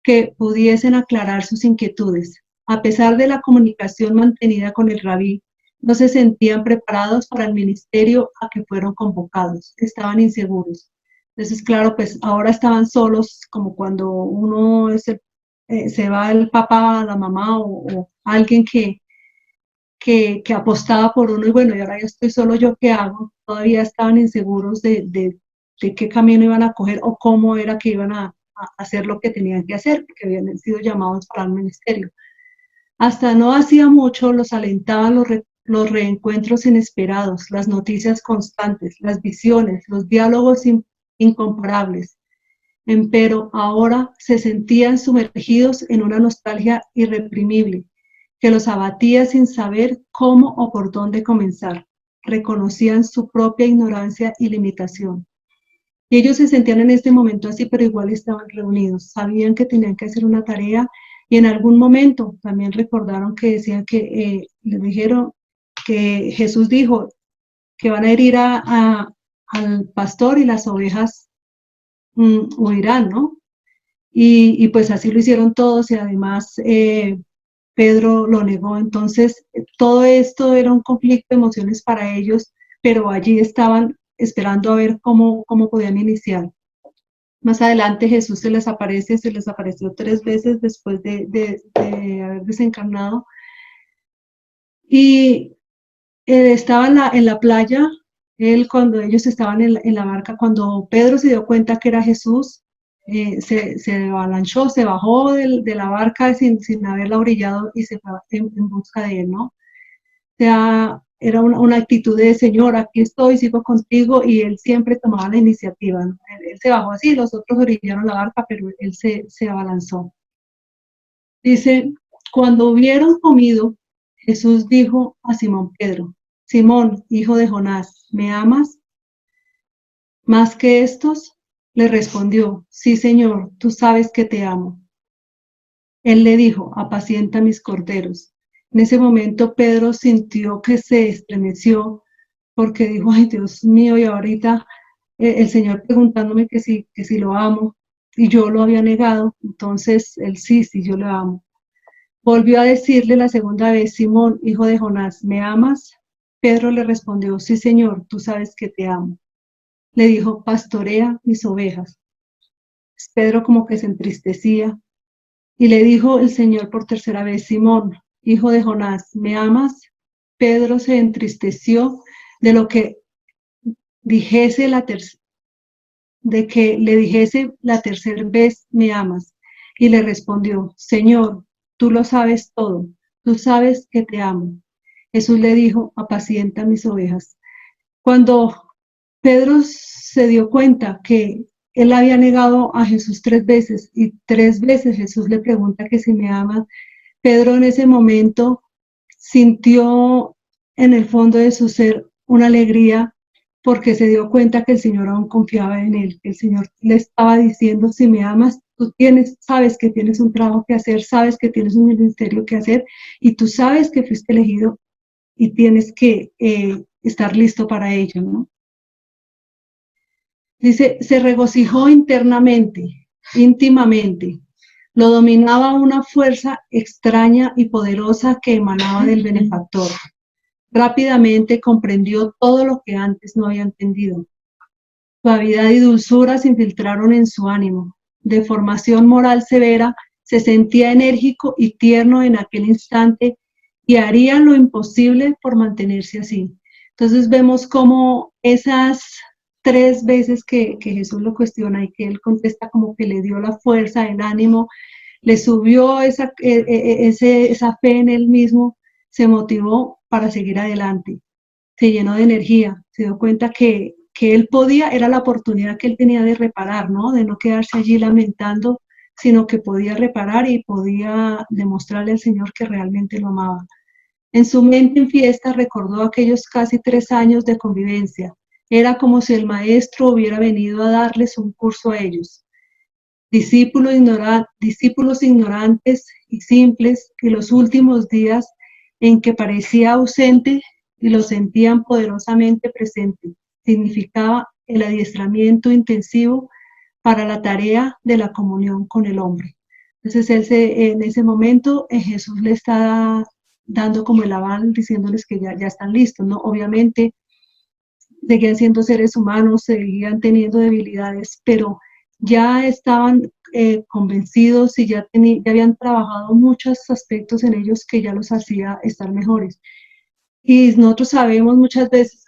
que pudiesen aclarar sus inquietudes. A pesar de la comunicación mantenida con el rabí, no se sentían preparados para el ministerio a que fueron convocados, estaban inseguros. Entonces, claro, pues ahora estaban solos, como cuando uno se va el papá, la mamá o alguien que apostaba por uno y bueno, y ahora yo estoy solo, ¿yo qué hago? Todavía estaban inseguros de qué camino iban a coger o cómo era que iban a hacer lo que tenían que hacer, porque habían sido llamados para el ministerio. Hasta no hacía mucho los alentaban los reencuentros inesperados, las noticias constantes, las visiones, los diálogos incomparables. Empero ahora se sentían sumergidos en una nostalgia irreprimible, que los abatía sin saber cómo o por dónde comenzar. Reconocían su propia ignorancia y limitación. Y ellos se sentían en este momento así, pero igual estaban reunidos. Sabían que tenían que hacer una tarea y en algún momento también recordaron que decían que les dijeron que Jesús dijo que van a herir al pastor y las ovejas huirán, ¿no? Y pues así lo hicieron todos y además Pedro lo negó. Entonces, todo esto era un conflicto de emociones para ellos, pero allí estaban esperando a ver cómo podían iniciar. Más adelante Jesús se les apareció 3 veces después de haber desencarnado. Y estaba en la playa, cuando ellos estaban en la barca, cuando Pedro se dio cuenta que era Jesús, se avalanchó, se bajó de la barca sin haberla orillado y se fue en busca de él, ¿no? O sea, era una actitud de Señor, aquí estoy, sigo contigo, y él siempre tomaba la iniciativa, ¿no? Él se bajó así, los otros orillaron la barca, pero él se abalanzó. Dice, cuando hubieron comido, Jesús dijo a Simón Pedro, Simón, hijo de Jonás, ¿me amas más que estos? Le respondió, sí, Señor, tú sabes que te amo. Él le dijo, apacienta mis corderos. En ese momento Pedro sintió que se estremeció porque dijo, ay, Dios mío, y ahorita el Señor preguntándome que si lo amo, y yo lo había negado. Entonces él sí, yo lo amo. Volvió a decirle la segunda vez, Simón, hijo de Jonás, ¿me amas? Pedro le respondió, sí, Señor, tú sabes que te amo. Le dijo, pastorea mis ovejas. Pedro como que se entristecía y le dijo el Señor por tercera vez, Simón, hijo de Jonás, ¿me amas? Pedro se entristeció de lo que dijese de que le dijese la tercera vez, ¿me amas? Y le respondió, Señor, tú lo sabes todo, tú sabes que te amo. Jesús le dijo, apacienta mis ovejas. Cuando Pedro se dio cuenta que él había negado a Jesús 3 veces y 3 veces Jesús le pregunta que si me ama, Pedro en ese momento sintió en el fondo de su ser una alegría porque se dio cuenta que el Señor aún confiaba en él, que el Señor le estaba diciendo, si me amas, tú sabes que tienes un trabajo que hacer, sabes que tienes un ministerio que hacer y tú sabes que fuiste elegido y tienes que estar listo para ello, ¿no? Dice, se regocijó internamente, íntimamente. Lo dominaba una fuerza extraña y poderosa que emanaba del benefactor. Rápidamente comprendió todo lo que antes no había entendido. Suavidad y dulzura se infiltraron en su ánimo. De formación moral severa, se sentía enérgico y tierno en aquel instante y haría lo imposible por mantenerse así. Entonces vemos cómo esas 3 veces que Jesús lo cuestiona y que él contesta como que le dio la fuerza, el ánimo, le subió esa fe en él mismo, se motivó para seguir adelante, se llenó de energía, se dio cuenta que él podía, era la oportunidad que él tenía de reparar, ¿no? De no quedarse allí lamentando, sino que podía reparar y podía demostrarle al Señor que realmente lo amaba. En su mente en fiesta recordó aquellos casi 3 años de convivencia. Era como si el maestro hubiera venido a darles un curso a ellos. Discípulos ignorantes y simples, que los últimos días en que parecía ausente y lo sentían poderosamente presente, significaba el adiestramiento intensivo para la tarea de la comunión con el hombre. Entonces, en ese momento, Jesús le está dando como el aval, diciéndoles que ya están listos, ¿no? Obviamente, seguían siendo seres humanos, seguían teniendo debilidades, pero ya estaban convencidos y ya habían trabajado muchos aspectos en ellos que ya los hacía estar mejores. Y nosotros sabemos muchas veces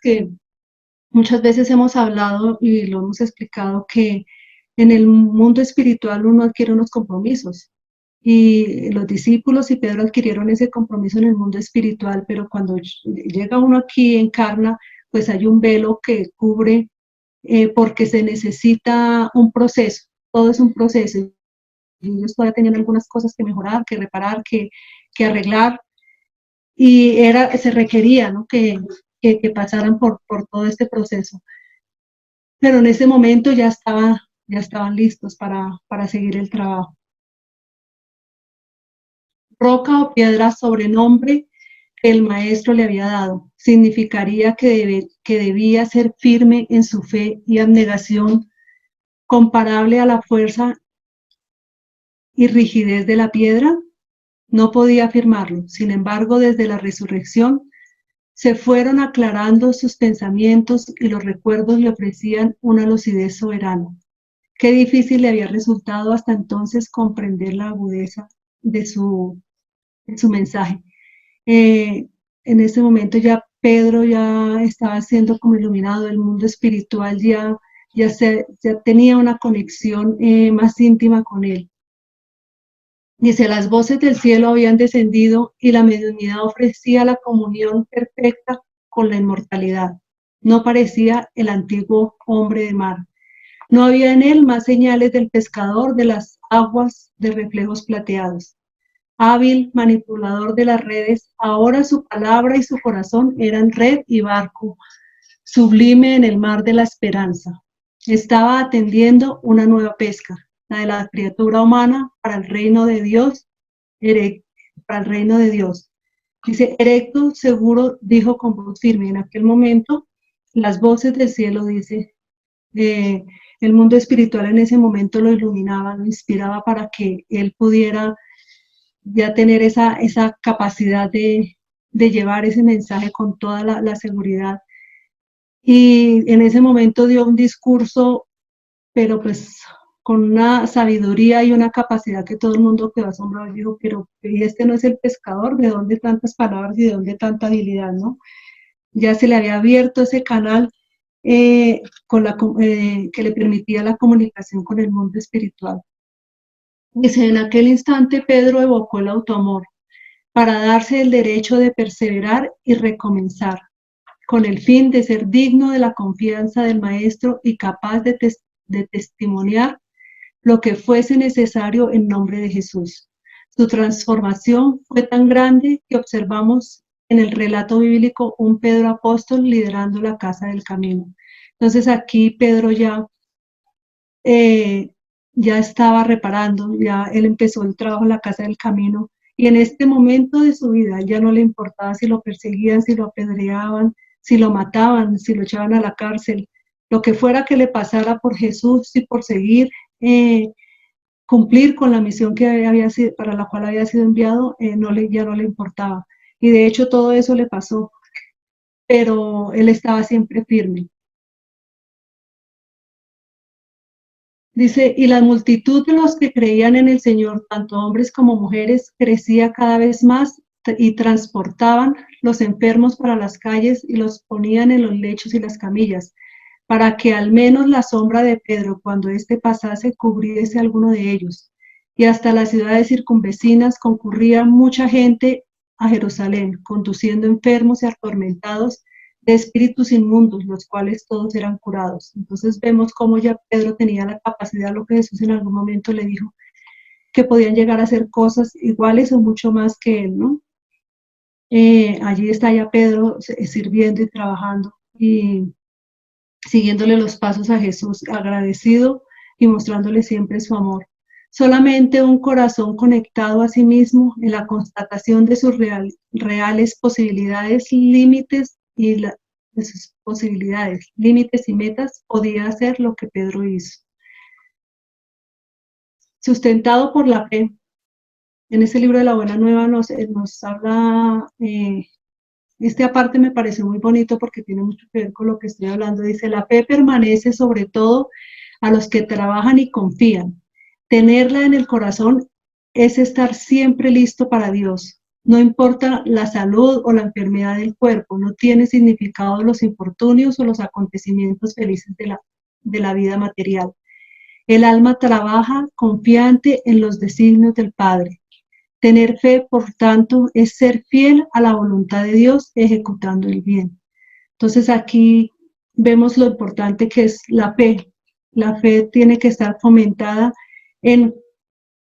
hemos hablado y lo hemos explicado que en el mundo espiritual uno adquiere unos compromisos. Y los discípulos y Pedro adquirieron ese compromiso en el mundo espiritual, pero cuando llega uno aquí, encarna, pues hay un velo que cubre porque se necesita un proceso, todo es un proceso. Y ellos todavía tenían algunas cosas que mejorar, que reparar, que arreglar, y se requería, ¿no? que pasaran por todo este proceso. Pero en ese momento ya estaban listos para seguir el trabajo. Roca o piedra sobrenombre que el maestro le había dado. Significaría que debía ser firme en su fe y abnegación, comparable a la fuerza y rigidez de la piedra. No podía afirmarlo. Sin embargo, desde la resurrección se fueron aclarando sus pensamientos y los recuerdos le ofrecían una lucidez soberana. Qué difícil le había resultado hasta entonces comprender la agudeza de su mensaje. En ese momento ya Pedro ya estaba siendo como iluminado, el mundo espiritual ya tenía una conexión más íntima con él. Dice, las voces del cielo habían descendido y la mediunidad ofrecía la comunión perfecta con la inmortalidad. No parecía el antiguo hombre de mar. No había en él más señales del pescador de las aguas de reflejos plateados. Hábil manipulador de las redes, ahora su palabra y su corazón eran red y barco, sublime en el mar de la esperanza. Estaba atendiendo una nueva pesca, la de la criatura humana para el reino de Dios, para el reino de Dios. Dice, erecto, seguro, dijo con voz firme. En aquel momento, las voces del cielo, dice, el mundo espiritual en ese momento lo iluminaba, lo inspiraba para que él pudiera ya tener esa capacidad de llevar ese mensaje con toda la seguridad. Y en ese momento dio un discurso, pero pues con una sabiduría y una capacidad que todo el mundo quedó asombrado y dijo, pero ¿y este no es el pescador? ¿De dónde tantas palabras y de dónde tanta habilidad, no? Ya se le había abierto ese canal que le permitía la comunicación con el mundo espiritual. Dice, en aquel instante Pedro evocó el autoamor para darse el derecho de perseverar y recomenzar, con el fin de ser digno de la confianza del maestro y capaz de testimoniar lo que fuese necesario en nombre de Jesús. Su transformación fue tan grande que observamos en el relato bíblico un Pedro apóstol liderando la casa del camino. Entonces aquí Pedro ya estaba reparando, ya él empezó el trabajo en la casa del camino, y en este momento de su vida ya no le importaba si lo perseguían, si lo apedreaban, si lo mataban, si lo echaban a la cárcel, lo que fuera que le pasara por Jesús y por seguir, cumplir con la misión que había sido, para la cual había sido enviado, ya no le importaba. Y de hecho todo eso le pasó, pero él estaba siempre firme. Dice, y la multitud de los que creían en el Señor, tanto hombres como mujeres, crecía cada vez más y transportaban los enfermos para las calles y los ponían en los lechos y las camillas, para que al menos la sombra de Pedro, cuando éste pasase, cubriese a alguno de ellos. Y hasta las ciudades circunvecinas concurría mucha gente a Jerusalén, conduciendo enfermos y atormentados de espíritus inmundos, los cuales todos eran curados. Entonces vemos cómo ya Pedro tenía la capacidad, lo que Jesús en algún momento le dijo, que podían llegar a hacer cosas iguales o mucho más que él, ¿no? Allí está ya Pedro sirviendo y trabajando y siguiéndole los pasos a Jesús, agradecido y mostrándole siempre su amor. Solamente un corazón conectado a sí mismo en la constatación de sus reales posibilidades, límites y de sus posibilidades, límites y metas, podía hacer lo que Pedro hizo. Sustentado por la fe. En ese libro de la Buena Nueva nos habla, esta parte me parece muy bonito porque tiene mucho que ver con lo que estoy hablando. Dice, la fe permanece sobre todo a los que trabajan y confían. Tenerla en el corazón es estar siempre listo para Dios. No importa la salud o la enfermedad del cuerpo, no tiene significado los infortunios o los acontecimientos felices de la vida material. El alma trabaja confiante en los designios del Padre. Tener fe, por tanto, es ser fiel a la voluntad de Dios ejecutando el bien. Entonces aquí vemos lo importante que es la fe. La fe tiene que estar fomentada en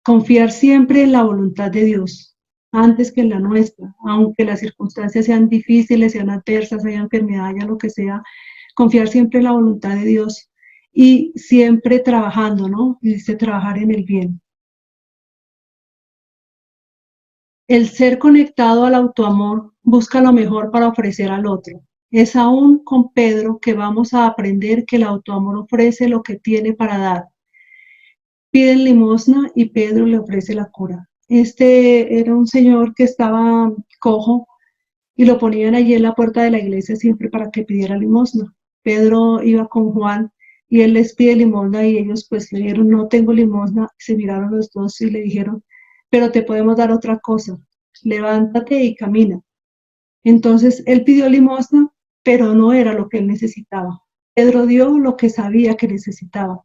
confiar siempre en la voluntad de Dios, antes que en la nuestra, aunque las circunstancias sean difíciles, sean adversas, haya enfermedad, haya lo que sea, confiar siempre en la voluntad de Dios y siempre trabajando, ¿no? Y dice trabajar en el bien. El ser conectado al autoamor busca lo mejor para ofrecer al otro. Es aún con Pedro que vamos a aprender que el autoamor ofrece lo que tiene para dar. Piden limosna y Pedro le ofrece la cura. Este era un señor que estaba cojo y lo ponían allí en la puerta de la iglesia siempre para que pidiera limosna. Pedro iba con Juan y él les pide limosna y ellos pues le dijeron, no tengo limosna. Se miraron los dos y le dijeron, pero te podemos dar otra cosa, levántate y camina. Entonces él pidió limosna, pero no era lo que él necesitaba. Pedro dio lo que sabía que necesitaba.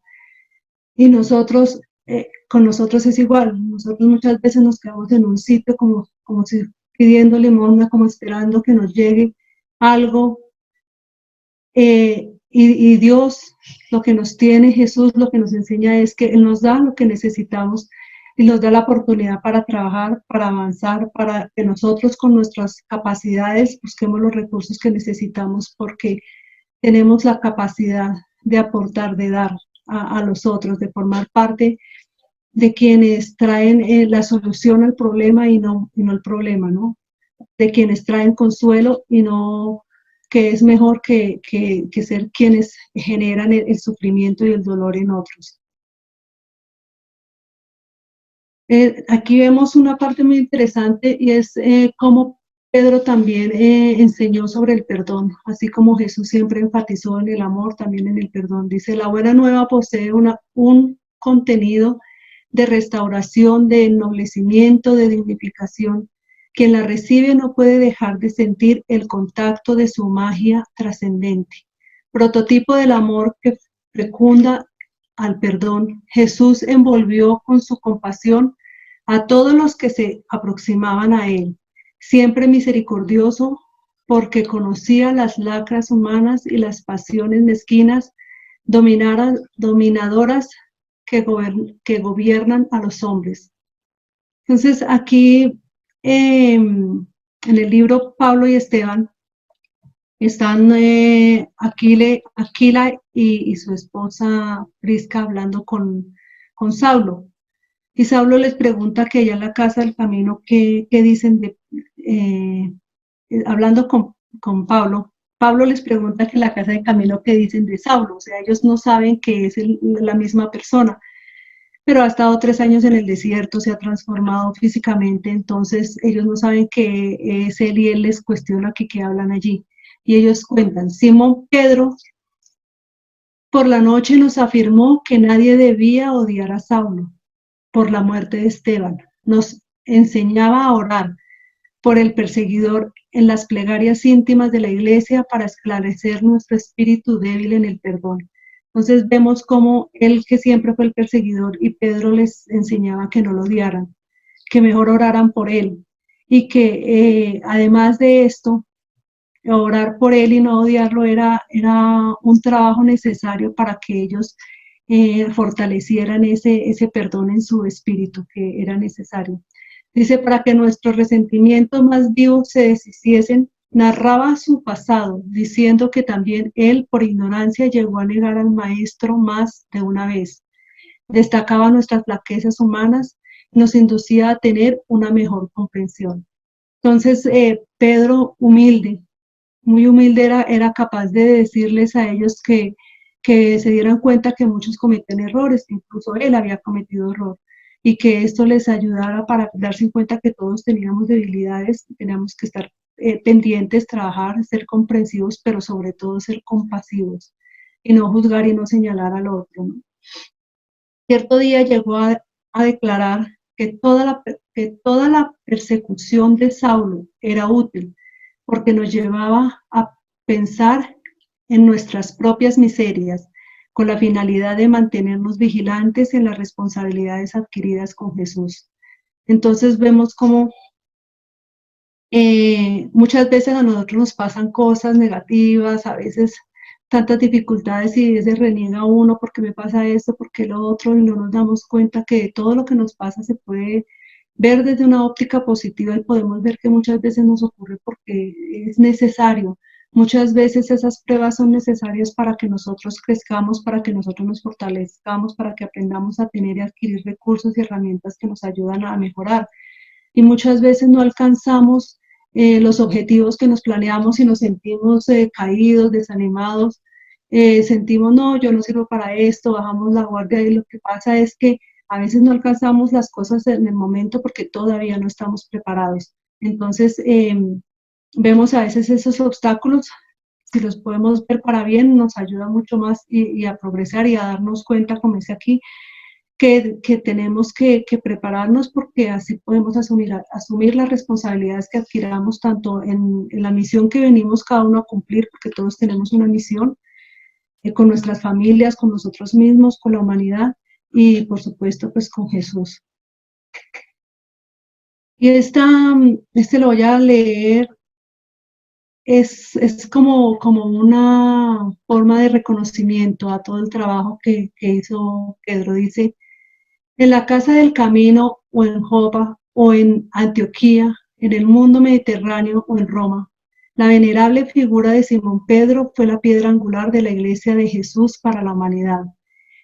Y nosotros, con nosotros es igual. Nosotros muchas veces nos quedamos en un sitio como si pidiendo limosna, como esperando que nos llegue algo. Y Dios, lo que nos tiene, Jesús, lo que nos enseña es que Él nos da lo que necesitamos y nos da la oportunidad para trabajar, para avanzar, para que nosotros con nuestras capacidades busquemos los recursos que necesitamos porque tenemos la capacidad de aportar, de dar a los otros, de formar parte de quienes traen la solución al problema y no el problema, ¿no? De quienes traen consuelo y no que es mejor que ser quienes generan el sufrimiento y el dolor en otros. Aquí vemos una parte muy interesante y es cómo Pedro también enseñó sobre el perdón, así como Jesús siempre enfatizó en el amor, también en el perdón. Dice, la buena nueva posee un contenido de restauración, de ennoblecimiento, de dignificación. Quien la recibe no puede dejar de sentir el contacto de su magia trascendente. Prototipo del amor que fecunda al perdón, Jesús envolvió con su compasión a todos los que se aproximaban a él, siempre misericordioso porque conocía las lacras humanas y las pasiones mezquinas, dominadoras que gobiernan a los hombres. Entonces aquí en el libro Pablo y Esteban están Aquila y su esposa Prisca hablando con Saulo. Y Saulo les pregunta que allá en la casa del camino, ¿qué dicen hablando con Pablo? Pablo les pregunta que en la casa de Camilo qué dicen de Saulo, o sea, ellos no saben que es la misma persona, pero ha estado 3 años en el desierto, se ha transformado físicamente, entonces ellos no saben que es él y él les cuestiona que qué hablan allí. Y ellos cuentan, Simón Pedro por la noche nos afirmó que nadie debía odiar a Saulo por la muerte de Esteban. Nos enseñaba a orar por el perseguidor en las plegarias íntimas de la iglesia para esclarecer nuestro espíritu débil en el perdón. Entonces vemos cómo él, que siempre fue el perseguidor, y Pedro les enseñaba que no lo odiaran, que mejor oraran por él, y que además de esto, orar por él y no odiarlo era un trabajo necesario para que ellos fortalecieran ese perdón en su espíritu, que era necesario. Dice, para que nuestros resentimientos más vivos se deshiciesen, narraba su pasado, diciendo que también él, por ignorancia, llegó a negar al maestro más de una vez. Destacaba nuestras flaquezas humanas y nos inducía a tener una mejor comprensión. Entonces, Pedro, humilde, muy humilde, era capaz de decirles a ellos que se dieran cuenta que muchos cometen errores, que incluso él había cometido error, y que esto les ayudara para darse cuenta que todos teníamos debilidades, teníamos que estar pendientes, trabajar, ser comprensivos, pero sobre todo ser compasivos, y no juzgar y no señalar al otro, ¿no? Cierto día llegó a declarar que toda la persecución de Saulo era útil, porque nos llevaba a pensar en nuestras propias miserias, con la finalidad de mantenernos vigilantes en las responsabilidades adquiridas con Jesús. Entonces vemos cómo muchas veces a nosotros nos pasan cosas negativas, a veces tantas dificultades, y se reniega uno porque me pasa esto, porque lo otro, y no nos damos cuenta que todo lo que nos pasa se puede ver desde una óptica positiva, y podemos ver que muchas veces nos ocurre porque es necesario. Muchas veces esas pruebas son necesarias para que nosotros crezcamos, para que nosotros nos fortalezcamos, para que aprendamos a tener y adquirir recursos y herramientas que nos ayudan a mejorar. Y muchas veces no alcanzamos los objetivos que nos planeamos y nos sentimos caídos, desanimados, sentimos, no, yo no sirvo para esto, bajamos la guardia, y lo que pasa es que a veces no alcanzamos las cosas en el momento porque todavía no estamos preparados. Entonces, vemos a veces esos obstáculos, si los podemos ver para bien, nos ayuda mucho más y a progresar y a darnos cuenta, como dice aquí, que tenemos que prepararnos, porque así podemos asumir las responsabilidades que adquiramos, tanto en la misión que venimos cada uno a cumplir, porque todos tenemos una misión, con nuestras familias, con nosotros mismos, con la humanidad y por supuesto pues con Jesús. Y este lo voy a leer, es como una forma de reconocimiento a todo el trabajo que hizo Pedro. Dice, en la casa del camino, o en Jopa, o en Antioquía, en el mundo mediterráneo o en Roma, la venerable figura de Simón Pedro fue la piedra angular de la iglesia de Jesús para la humanidad,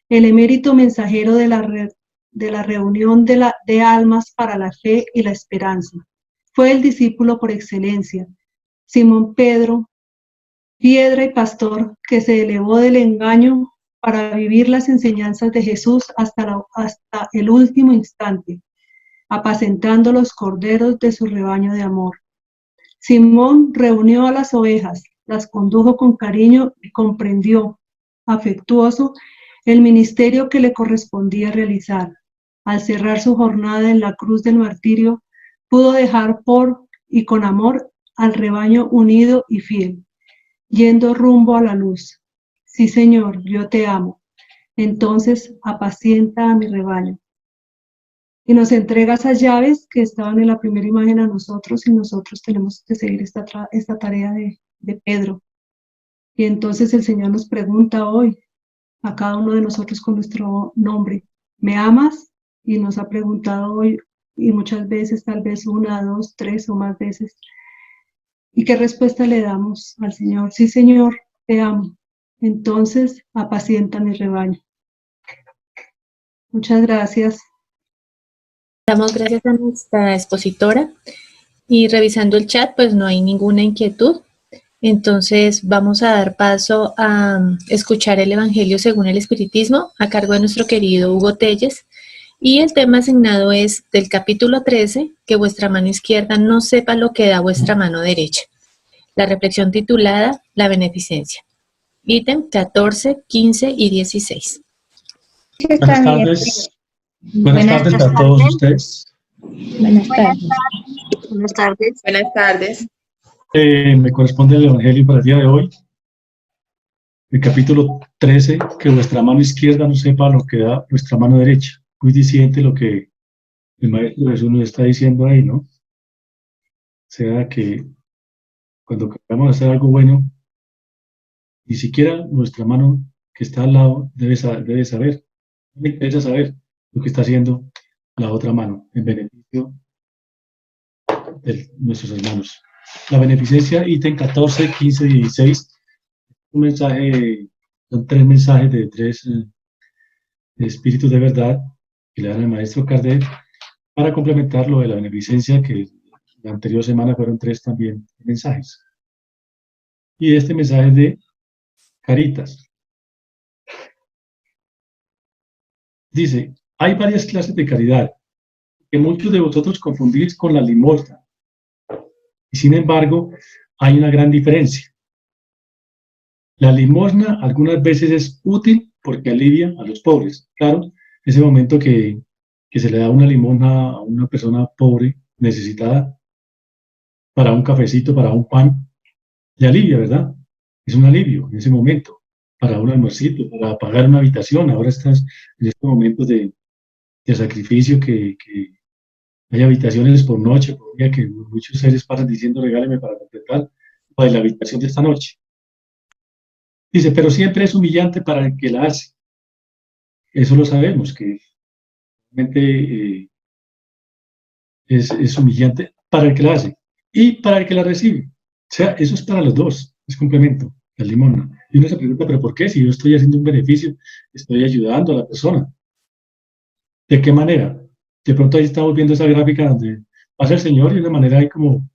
el emérito mensajero de la reunión de almas para la fe y la esperanza. Fue el discípulo por excelencia. Simón Pedro, piedra y pastor, que se elevó del engaño para vivir las enseñanzas de Jesús hasta el último instante, apacentando los corderos de su rebaño de amor. Simón reunió a las ovejas, las condujo con cariño y comprendió, afectuoso, el ministerio que le correspondía realizar. Al cerrar su jornada en la cruz del martirio, pudo dejar por y con amor al rebaño unido y fiel, yendo rumbo a la luz. Sí, Señor, yo te amo. Entonces apacienta a mi rebaño. Y nos entrega esas llaves que estaban en la primera imagen a nosotros, y nosotros tenemos que seguir esta tarea de Pedro. Y entonces el Señor nos pregunta hoy, a cada uno de nosotros con nuestro nombre, ¿me amas? Y nos ha preguntado hoy, y muchas veces, tal vez 1, 2, 3 o más veces. ¿Y qué respuesta le damos al Señor? Sí, Señor, te amo. Entonces apacienta mi rebaño. Muchas gracias. Damos gracias a nuestra expositora, y revisando el chat pues no hay ninguna inquietud. Entonces vamos a dar paso a escuchar el Evangelio según el Espiritismo a cargo de nuestro querido Hugo Telles. Y el tema asignado es del capítulo 13, que vuestra mano izquierda no sepa lo que da vuestra mano derecha. La reflexión titulada La beneficencia. Ítem 14, 15 y 16. Buenas tardes. Buenas tardes a todos ustedes. Buenas tardes. Buenas tardes. Buenas tardes. Me corresponde el Evangelio para el día de hoy. El capítulo 13, que vuestra mano izquierda no sepa lo que da vuestra mano derecha. Muy diciente lo que el Maestro Jesús nos está diciendo ahí, ¿no? O sea que cuando queramos hacer algo bueno, ni siquiera nuestra mano que está al lado debe saber. Me interesa saber lo que está haciendo la otra mano en beneficio de nuestros hermanos. La beneficencia, ítem 14, 15 y 16. Un mensaje, son 3 mensajes de 3 espíritus de verdad que le dan al maestro Kardec para complementar lo de la beneficencia, que la anterior semana fueron 3 también mensajes. Y este mensaje de Caritas. Dice, hay varias clases de caridad que muchos de vosotros confundís con la limosna. Y sin embargo, hay una gran diferencia. La limosna algunas veces es útil porque alivia a los pobres. Claro, ese momento que se le da una limosna a una persona pobre, necesitada, para un cafecito, para un pan, le alivia, ¿verdad? Es un alivio en ese momento, para un almuercito, para pagar una habitación. Ahora estás en estos momentos de sacrificio que hay habitaciones por noche, por día, que muchos seres pasan diciendo regáleme para completar la habitación de esta noche. Dice, pero siempre es humillante para el que la hace. Eso lo sabemos, que realmente es humillante para el que la hace y para el que la recibe. O sea, eso es para los dos, es complemento, la limosna. Y uno se pregunta, ¿pero por qué? Si yo estoy haciendo un beneficio, estoy ayudando a la persona. ¿De qué manera? De pronto ahí estamos viendo esa gráfica donde pasa el Señor y de una manera ahí como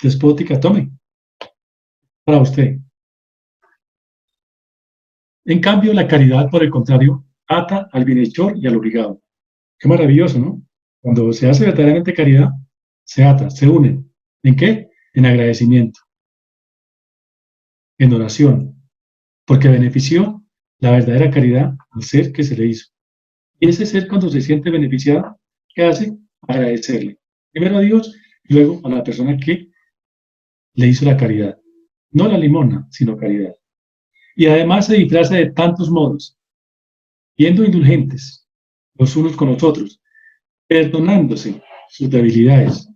despótica, tome, para usted. En cambio, la caridad, por el contrario, ata al bienhechor y al obligado. Qué maravilloso, ¿no? Cuando se hace verdaderamente caridad, se ata, se unen. ¿En qué? En agradecimiento, en oración, porque benefició la verdadera caridad al ser que se le hizo. Y ese ser, cuando se siente beneficiado, ¿qué hace? Agradecerle. Primero a Dios y luego a la persona que le hizo la caridad. No la limosna, sino caridad. Y además se disfraza de tantos modos, siendo indulgentes los unos con los otros, perdonándose sus debilidades,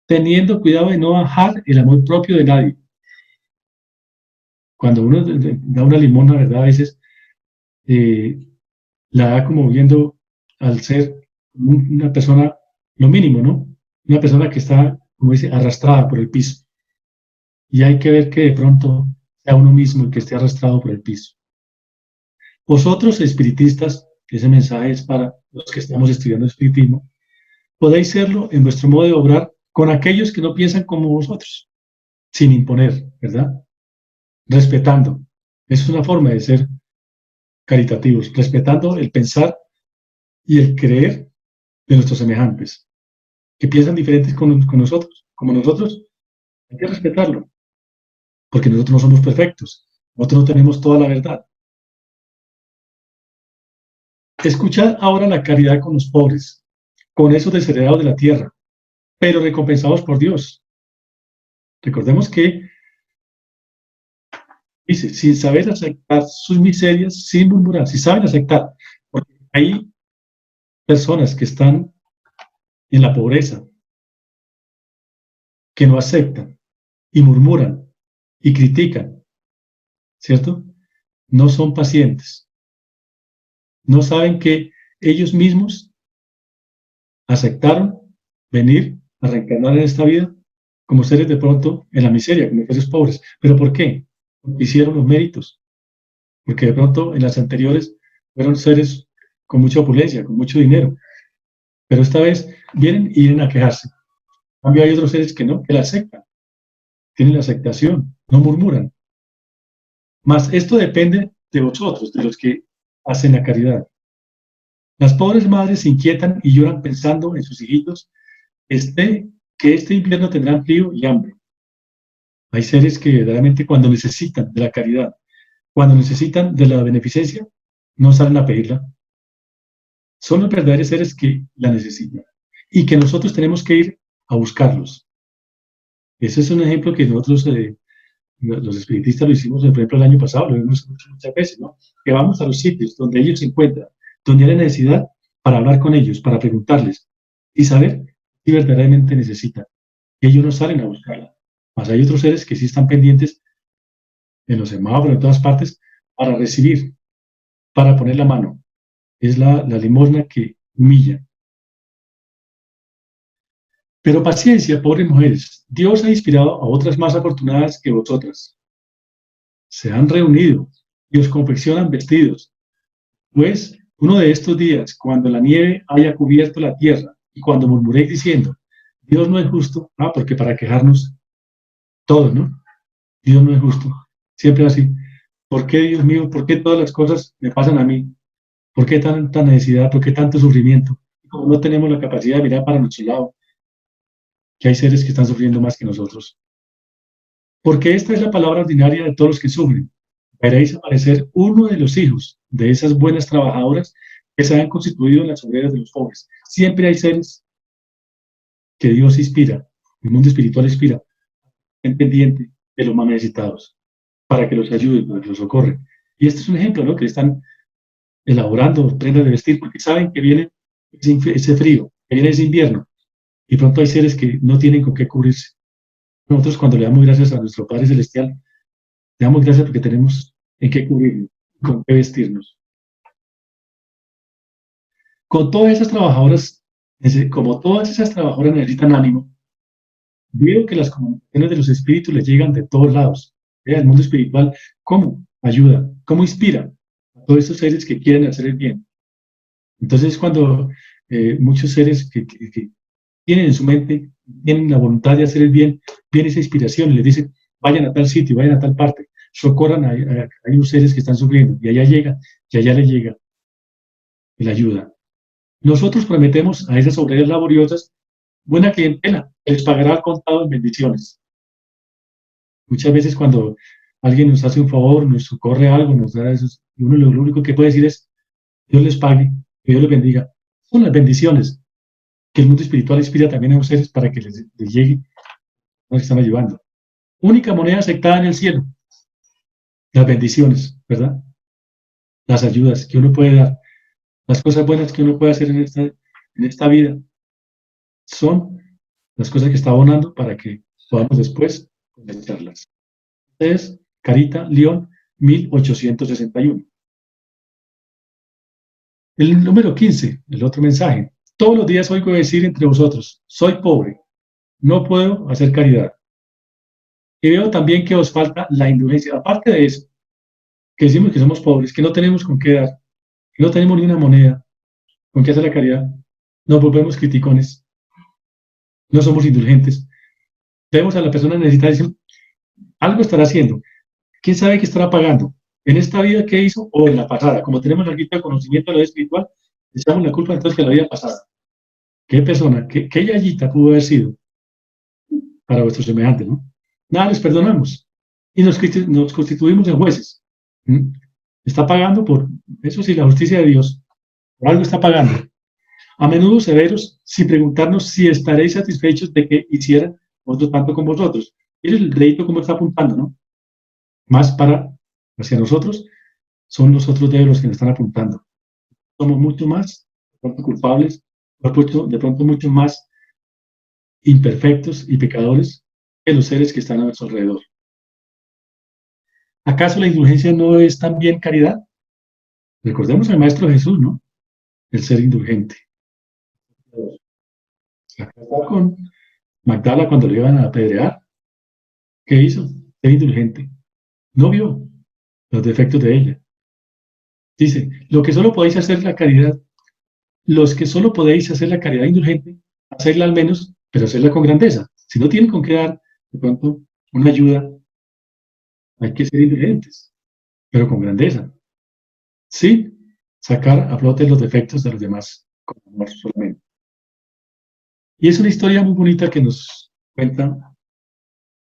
teniendo cuidado de no bajar el amor propio de nadie. Cuando uno da una limosna, ¿verdad? A veces la da como viendo al ser una persona, lo mínimo, ¿no? Una persona que está, como dice, arrastrada por el piso. Y hay que ver que de pronto sea uno mismo el que esté arrastrado por el piso. Vosotros, espiritistas, ese mensaje es para los que estamos estudiando espiritismo, podéis serlo en vuestro modo de obrar con aquellos que no piensan como vosotros, sin imponer, ¿verdad? Respetando. Es una forma de ser caritativos, respetando el pensar y el creer de nuestros semejantes, que piensan diferentes con nosotros, como nosotros. Hay que respetarlo, porque nosotros no somos perfectos, nosotros no tenemos toda la verdad. Escuchad ahora la caridad con los pobres, con esos desheredados de la tierra, pero recompensados por Dios. Recordemos que dice, sin saber aceptar sus miserias, sin murmurar, si saben aceptar, porque hay personas que están en la pobreza, que no aceptan y murmuran y critican, ¿cierto? No son pacientes. No saben que ellos mismos aceptaron venir a reencarnar en esta vida como seres de pronto en la miseria, como seres pobres. ¿Pero por qué? Porque hicieron los méritos. Porque de pronto en las anteriores fueron seres con mucha opulencia, con mucho dinero. Pero esta vez vienen y vienen a quejarse. En cambio hay otros seres que no, que la aceptan. Tienen la aceptación no murmuran. Mas esto depende de vosotros, de los que hacen la caridad. Las pobres madres se inquietan y lloran pensando en sus hijitos, que este invierno tendrán frío y hambre. Hay seres que verdaderamente cuando necesitan de la caridad, cuando necesitan de la beneficencia, no salen a pedirla. Son los verdaderos seres que la necesitan y que nosotros tenemos que ir a buscarlos. Ese es un ejemplo que nosotros, los espiritistas, lo hicimos, por ejemplo, el año pasado, lo vimos muchas veces, ¿no? Que vamos a los sitios donde ellos se encuentran, donde hay necesidad, para hablar con ellos, para preguntarles y saber si verdaderamente necesitan. Y ellos no salen a buscarla. Mas hay otros seres que sí están pendientes en los semáforos, en todas partes, para recibir, para poner la mano. Es la limosna que humilla. Pero paciencia, pobres mujeres, Dios ha inspirado a otras más afortunadas que vosotras. Se han reunido y os confeccionan vestidos. Pues uno de estos días, cuando la nieve haya cubierto la tierra, y cuando murmuréis diciendo, Dios no es justo, porque para quejarnos todos, ¿no? Dios no es justo. Siempre así. ¿Por qué, Dios mío? ¿Por qué todas las cosas me pasan a mí? ¿Por qué tanta necesidad? ¿Por qué tanto sufrimiento? Como no tenemos la capacidad de mirar para nuestro lado, que hay seres que están sufriendo más que nosotros. Porque esta es la palabra ordinaria de todos los que sufren. Veréis aparecer uno de los hijos de esas buenas trabajadoras que se han constituido en las obreras de los pobres. Siempre hay seres que Dios inspira, el mundo espiritual inspira, en pendiente de los más necesitados, para que los ayude, para que los socorre. Y este es un ejemplo, ¿no? Que están elaborando prendas de vestir porque saben que viene ese frío, que viene ese invierno, y pronto hay seres que no tienen con qué cubrirse. Nosotros, cuando le damos gracias a nuestro Padre Celestial, le damos gracias porque tenemos en qué cubrirnos, con qué vestirnos. Con todas esas trabajadoras, como todas esas trabajadoras necesitan ánimo, veo que las comunicaciones de los espíritus les llegan de todos lados. El mundo espiritual, ¿cómo ayuda? ¿Cómo inspira a todos estos seres que quieren hacer el bien? Entonces, cuando muchos seres que tienen en su mente, tienen la voluntad de hacer el bien, viene esa inspiración y les dicen, vayan a tal sitio, vayan a tal parte, socorran a unos seres que están sufriendo, y allá llega, y allá le llega la ayuda. Nosotros prometemos a esas obreras laboriosas buena clientela, les pagará al contado en bendiciones. Muchas veces cuando alguien nos hace un favor, nos socorre algo, nos da eso, y uno lo único que puede decir es, Dios les pague, que Dios les bendiga. Son las bendiciones que el mundo espiritual inspira también a los seres para que les llegue, nos están ayudando. Única moneda aceptada en el cielo, las bendiciones, ¿verdad? Las ayudas que uno puede dar, las cosas buenas que uno puede hacer en esta vida, son las cosas que está abonando para que podamos después comentarlas. Es Carita León, 1861. El número 15, el otro mensaje. Todos los días oigo decir entre vosotros, soy pobre, no puedo hacer caridad. Y veo también que os falta la indulgencia. Aparte de eso, que decimos que somos pobres, que no tenemos con qué dar, que no tenemos ni una moneda con qué hacer la caridad, nos volvemos criticones, no somos indulgentes. Vemos a la persona necesitada y decimos, algo estará haciendo. ¿Quién sabe qué estará pagando? ¿En esta vida qué hizo o en la pasada? Como tenemos la guita de conocimiento de la vida espiritual, echamos la culpa entonces de la vida pasada. ¿Qué persona, qué yayita pudo haber sido para vuestros semejantes, no? Nada, les perdonamos y nos constituimos en jueces. Está pagando por, eso sí, la justicia de Dios. Por algo está pagando. A menudo severos, sin preguntarnos si estaréis satisfechos de que hiciera otro tanto con vosotros. Miren el dedito cómo está apuntando, ¿no? Más hacia nosotros, son los otros dedos los que nos están apuntando. Somos mucho más, de pronto culpables, de pronto mucho más imperfectos y pecadores que los seres que están a nuestro alrededor. ¿Acaso la indulgencia no es también caridad? Recordemos al Maestro Jesús, ¿no? El ser indulgente. Acá está con Magdala cuando le iban a apedrear. ¿Qué hizo? Ser indulgente. No vio los defectos de ella. Dice, lo que solo podéis hacer la caridad, los que solo podéis hacer la caridad indulgente, hacerla al menos, pero hacerla con grandeza. Si no tienen con qué dar, de pronto, una ayuda Hay que ser indulgentes, pero con grandeza, sin sacar a flote los defectos de los demás con amor solamente. Y es una historia muy bonita que nos cuenta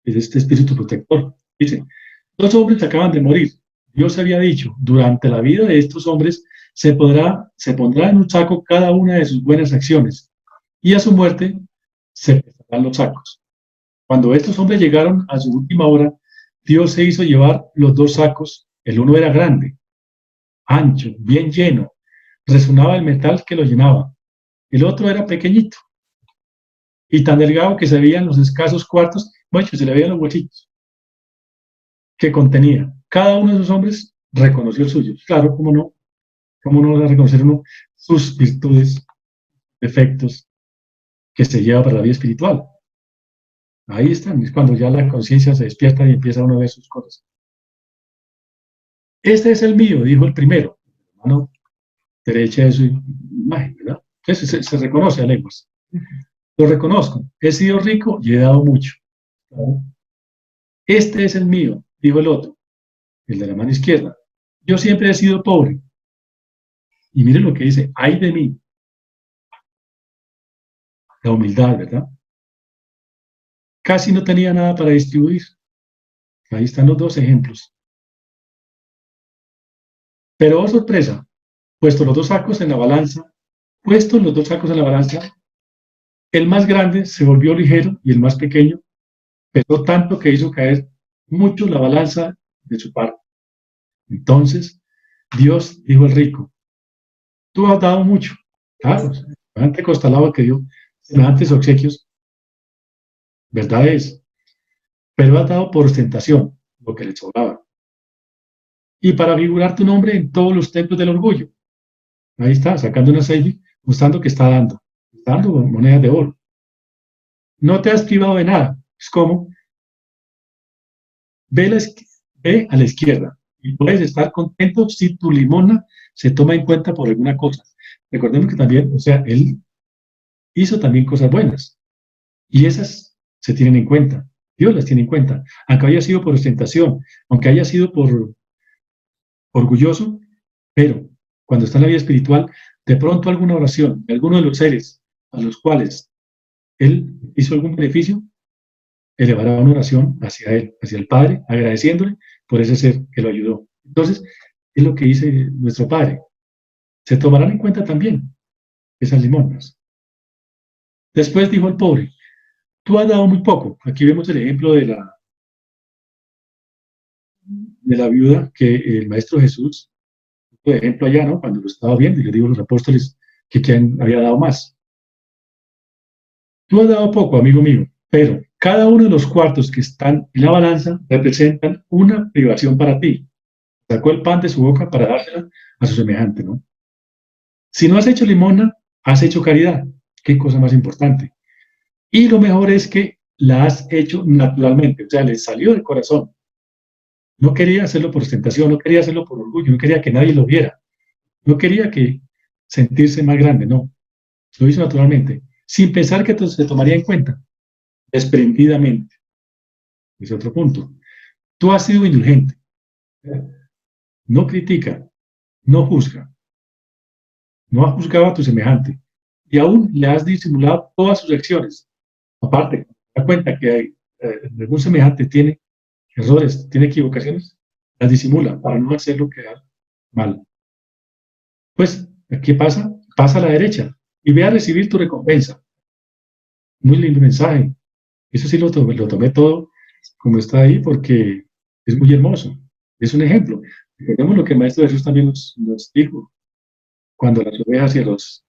este espíritu protector. Dice, 2 hombres acaban de morir. Dios había dicho, durante la vida de estos hombres se pondrá en un saco cada una de sus buenas acciones, y a su muerte se pesarán los sacos. Cuando estos hombres llegaron a su última hora, Dios se hizo llevar los 2 sacos. El uno era grande, ancho, bien lleno, resonaba el metal que lo llenaba. El otro era pequeñito y tan delgado que se veían los escasos cuartos, bueno, se le veían los huesitos que contenía. Cada uno de esos hombres reconoció el suyo. Claro, cómo no va a reconocer uno sus virtudes, defectos que se lleva para la vida espiritual. Ahí están, es cuando ya la conciencia se despierta y empieza uno a ver sus cosas. Este es el mío, dijo el primero, mano derecha de su imagen, ¿verdad? Entonces se reconoce a lenguas. Lo reconozco, he sido rico y he dado mucho. Este es el mío, dijo el otro, el de la mano izquierda. Yo siempre he sido pobre. Y miren lo que dice, ay de mí. La humildad, ¿verdad? Casi no tenía nada para distribuir. Ahí están los 2 ejemplos. Pero, oh sorpresa, puestos los 2 sacos en la balanza, el más grande se volvió ligero y el más pequeño pesó tanto que hizo caer mucho la balanza de su parte. Entonces, Dios dijo al rico, tú has dado mucho. Claro, semejante costalado que dio semejantes obsequios, verdad es, pero has dado por ostentación lo que le sobraba. Y para figurar tu nombre en todos los templos del orgullo. Ahí está, sacando una selfie, mostrando que está dando monedas de oro. No te has privado de nada. Es como, ve a la izquierda y puedes estar contento si tu limosna se toma en cuenta por alguna cosa. Recordemos que también, o sea, él hizo también cosas buenas y esas se tienen en cuenta. Dios las tiene en cuenta. Aunque haya sido por ostentación, aunque haya sido por orgulloso, pero cuando está en la vida espiritual, de pronto alguna oración de alguno de los seres a los cuales él hizo algún beneficio, elevará una oración hacia él, hacia el Padre, agradeciéndole por ese ser que lo ayudó. Entonces, es lo que dice nuestro Padre. Se tomarán en cuenta también esas limosnas. Después dijo el pobre, tú has dado muy poco. Aquí vemos el ejemplo de la viuda que el Maestro Jesús, por ejemplo allá, ¿no? Cuando lo estaba viendo, y le digo a los apóstoles que quién había dado más. Tú has dado poco, amigo mío, pero cada uno de los cuartos que están en la balanza representan una privación para ti. Sacó el pan de su boca para dársela a su semejante, ¿no? Si no has hecho limosna, has hecho caridad. Qué cosa más importante. Y lo mejor es que la has hecho naturalmente, o sea, le salió del corazón. No quería hacerlo por ostentación, no quería hacerlo por orgullo, no quería que nadie lo viera. No quería que sentirse más grande, no. Lo hizo naturalmente, sin pensar que se tomaría en cuenta, desprendidamente. Es otro punto. Tú has sido indulgente. No critica, no juzga. No has juzgado a tu semejante. Y aún le has disimulado todas sus acciones. Aparte, da cuenta que algún semejante tiene errores, tiene equivocaciones, las disimula para no hacerlo quedar mal. Pues, ¿qué pasa? Pasa a la derecha y ve a recibir tu recompensa. Muy lindo mensaje. Eso sí lo tomé todo como está ahí porque es muy hermoso. Es un ejemplo. Recordemos lo que el Maestro Jesús también nos dijo. Cuando las ovejas y los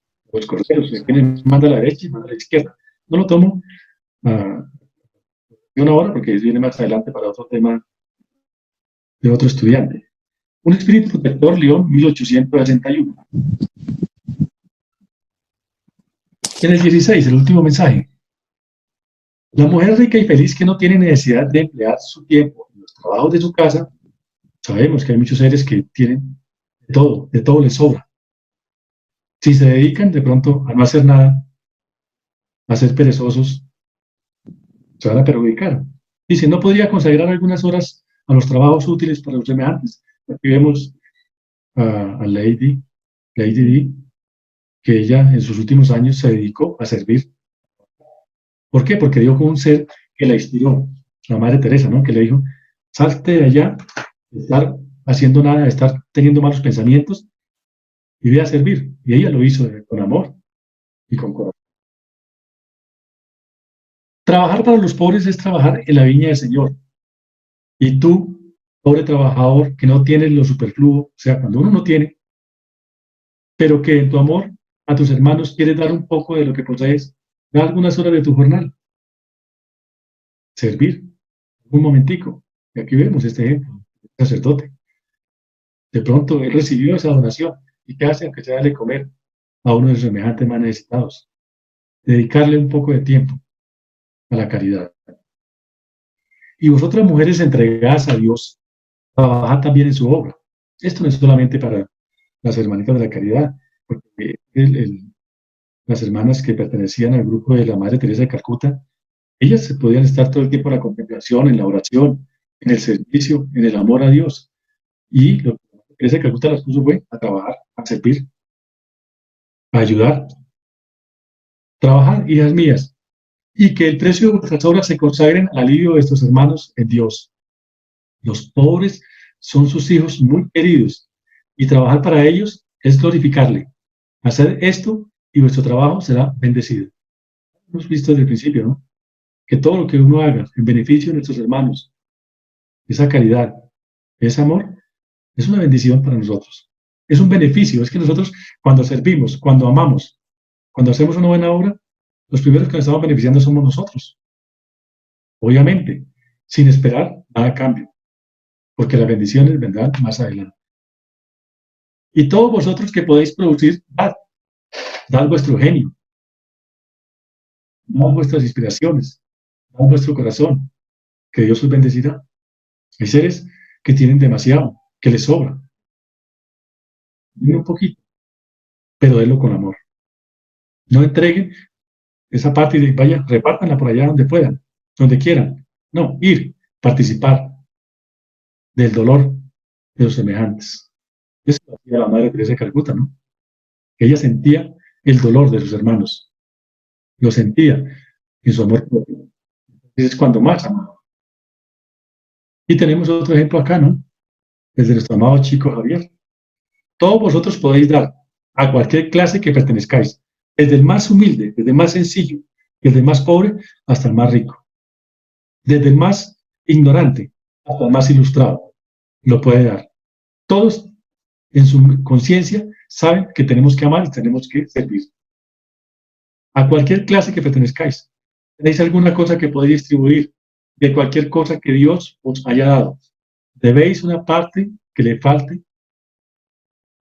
corderos, quienes manda a la derecha y manda a la izquierda. No lo tomo de una hora porque viene más adelante para otro tema de otro estudiante. Un espíritu protector, León, 1861. En el 16, el último mensaje. La mujer rica y feliz que no tiene necesidad de emplear su tiempo en los trabajos de su casa, sabemos que hay muchos seres que tienen de todo les sobra. Si se dedican de pronto a no hacer nada, a ser perezosos, se van a perjudicar. Dice, ¿no podría consagrar algunas horas a los trabajos útiles para los semejantes. Aquí vemos a Lady D, que ella en sus últimos años se dedicó a servir. ¿Por qué? Porque dio con un ser que la inspiró, la Madre Teresa, ¿no? Que le dijo, salte de allá, de estar haciendo nada, de estar teniendo malos pensamientos, y ve a servir. Y ella lo hizo con amor y con corazón. Trabajar para los pobres es trabajar en la viña del Señor. Y tú, pobre trabajador, que no tienes lo superfluo, o sea, cuando uno no tiene, pero que en tu amor a tus hermanos quieres dar un poco de lo que posees, da algunas horas de tu jornal. Servir, un momentico. Y aquí vemos este ejemplo, el sacerdote. De pronto él recibió esa donación. ¿Y qué hace? Aunque sea darle comer a uno de sus semejantes más necesitados. Dedicarle un poco de tiempo a la caridad. Y vosotras, mujeres entregadas a Dios, trabajad también en su obra. Esto no es solamente para las hermanitas de la caridad, porque las hermanas que pertenecían al grupo de la Madre Teresa de Calcuta, ellas se podían estar todo el tiempo en la contemplación, en la oración, en el servicio, en el amor a Dios. Y lo que la Madre Teresa de Calcuta las puso fue a trabajar, a servir, a ayudar. Trabajar, hijas mías, y que el precio de vuestras obras se consagren al alivio de vuestros hermanos en Dios. Los pobres son sus hijos muy queridos, y trabajar para ellos es glorificarle. Hacer esto y vuestro trabajo será bendecido. Hemos visto desde el principio, ¿no? Que todo lo que uno haga en beneficio de nuestros hermanos, esa caridad, ese amor, es una bendición para nosotros. Es un beneficio. Es que nosotros, cuando servimos, cuando amamos, cuando hacemos una buena obra, los primeros que nos estamos beneficiando somos nosotros. Obviamente, sin esperar nada a cambio, porque las bendiciones vendrán más adelante. Y todos vosotros que podéis producir, dad vuestro genio, dad vuestras inspiraciones, dad vuestro corazón, que Dios os bendecirá. Hay seres que tienen demasiado, que les sobra. Den un poquito, pero denlo con amor. No entreguen esa parte y vaya, repártanla por allá donde puedan, donde quieran. No, ir, participar del dolor de los semejantes. Eso lo hacía la Madre Teresa de Calcuta, ¿no? Ella sentía el dolor de sus hermanos, lo sentía en su amor propio. Ese es cuando más amaba. Y tenemos otro ejemplo acá, ¿no? Desde nuestro amado chico Javier. Todos vosotros podéis dar a cualquier clase que pertenezcáis, desde el más humilde, desde el más sencillo, desde el más pobre hasta el más rico, desde el más ignorante hasta el más ilustrado, lo puede dar. Todos en su conciencia saben que tenemos que amar y tenemos que servir. A cualquier clase que pertenezcáis, tenéis alguna cosa que podéis distribuir de cualquier cosa que Dios os haya dado. Debéis una parte que le falte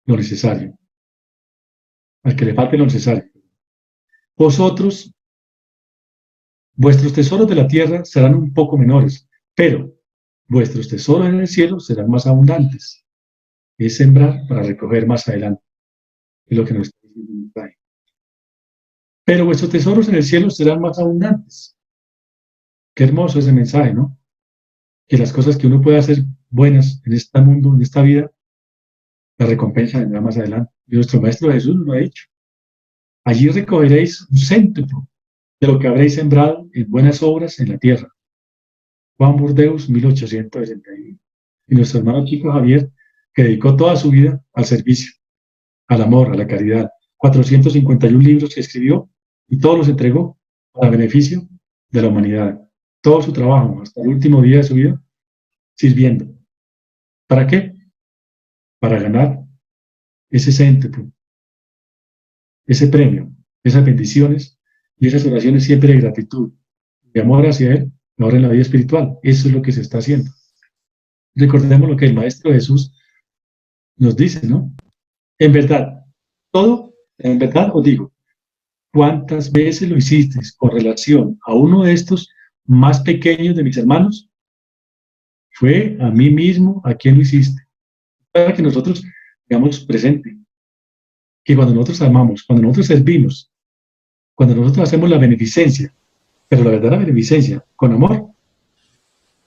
lo necesario. Al que le falte lo necesario. Vosotros, vuestros tesoros de la tierra serán un poco menores, pero vuestros tesoros en el cielo serán más abundantes. Es sembrar para recoger más adelante. Es lo que nos está diciendo. Pero vuestros tesoros en el cielo serán más abundantes. Qué hermoso ese mensaje, ¿no? Que las cosas que uno puede hacer buenas en este mundo, en esta vida, la recompensa vendrá más adelante. Y nuestro Maestro Jesús nos lo ha dicho. Allí recogeréis un céntuplo de lo que habréis sembrado en buenas obras en la tierra. Juan Burdeos, 1861. Y nuestro hermano chico Javier, que dedicó toda su vida al servicio, al amor, a la caridad. 451 libros que escribió y todos los entregó para beneficio de la humanidad. Todo su trabajo, hasta el último día de su vida, sirviendo. ¿Para qué? Para ganar ese céntuplo, ese premio, esas bendiciones y esas oraciones siempre de gratitud, de amor hacia Él, ahora en la vida espiritual. Eso es lo que se está haciendo. Recordemos lo que el Maestro Jesús nos dice, ¿no? En verdad, todo, en verdad os digo, ¿cuántas veces lo hiciste con relación a uno de estos más pequeños de mis hermanos? Fue a mí mismo a quien lo hiciste. Para que nosotros digamos presente. Que cuando nosotros amamos, cuando nosotros servimos, cuando nosotros hacemos la beneficencia, pero la verdadera beneficencia, con amor,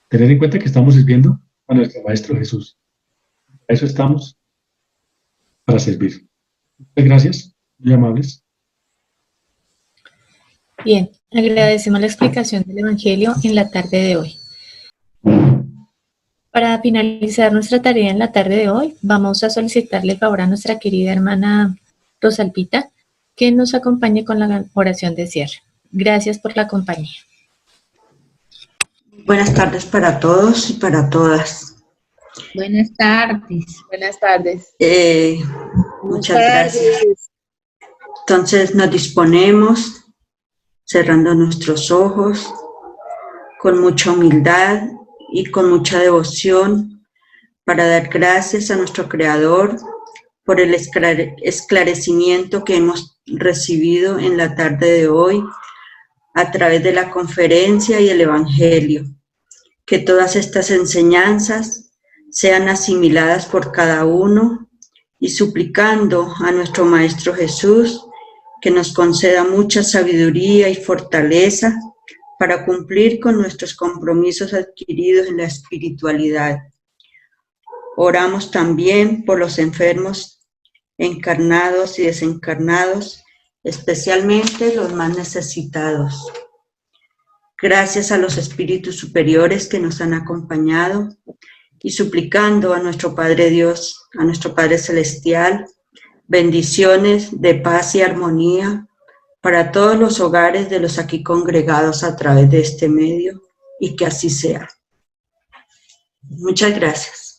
tener en cuenta que estamos sirviendo a nuestro Maestro Jesús. A eso estamos, para servir. Muchas gracias, muy amables. Bien, agradecemos la explicación del Evangelio en la tarde de hoy. Para finalizar nuestra tarea en la tarde de hoy, vamos a solicitarle el favor a nuestra querida hermana Rosalvita que nos acompañe con la oración de cierre. Gracias por la compañía. Buenas tardes para todos y para todas. Buenas tardes. Buenas tardes. Muchas gracias. Entonces nos disponemos, cerrando nuestros ojos, con mucha humildad y con mucha devoción, para dar gracias a nuestro Creador por el esclarecimiento que hemos recibido en la tarde de hoy a través de la conferencia y el Evangelio. Que todas estas enseñanzas sean asimiladas por cada uno y suplicando a nuestro Maestro Jesús que nos conceda mucha sabiduría y fortaleza para cumplir con nuestros compromisos adquiridos en la espiritualidad. Oramos también por los enfermos encarnados y desencarnados, especialmente los más necesitados. Gracias a los espíritus superiores que nos han acompañado y suplicando a nuestro Padre Dios, a nuestro Padre Celestial, bendiciones de paz y armonía para todos los hogares de los aquí congregados a través de este medio, y que así sea. Muchas gracias.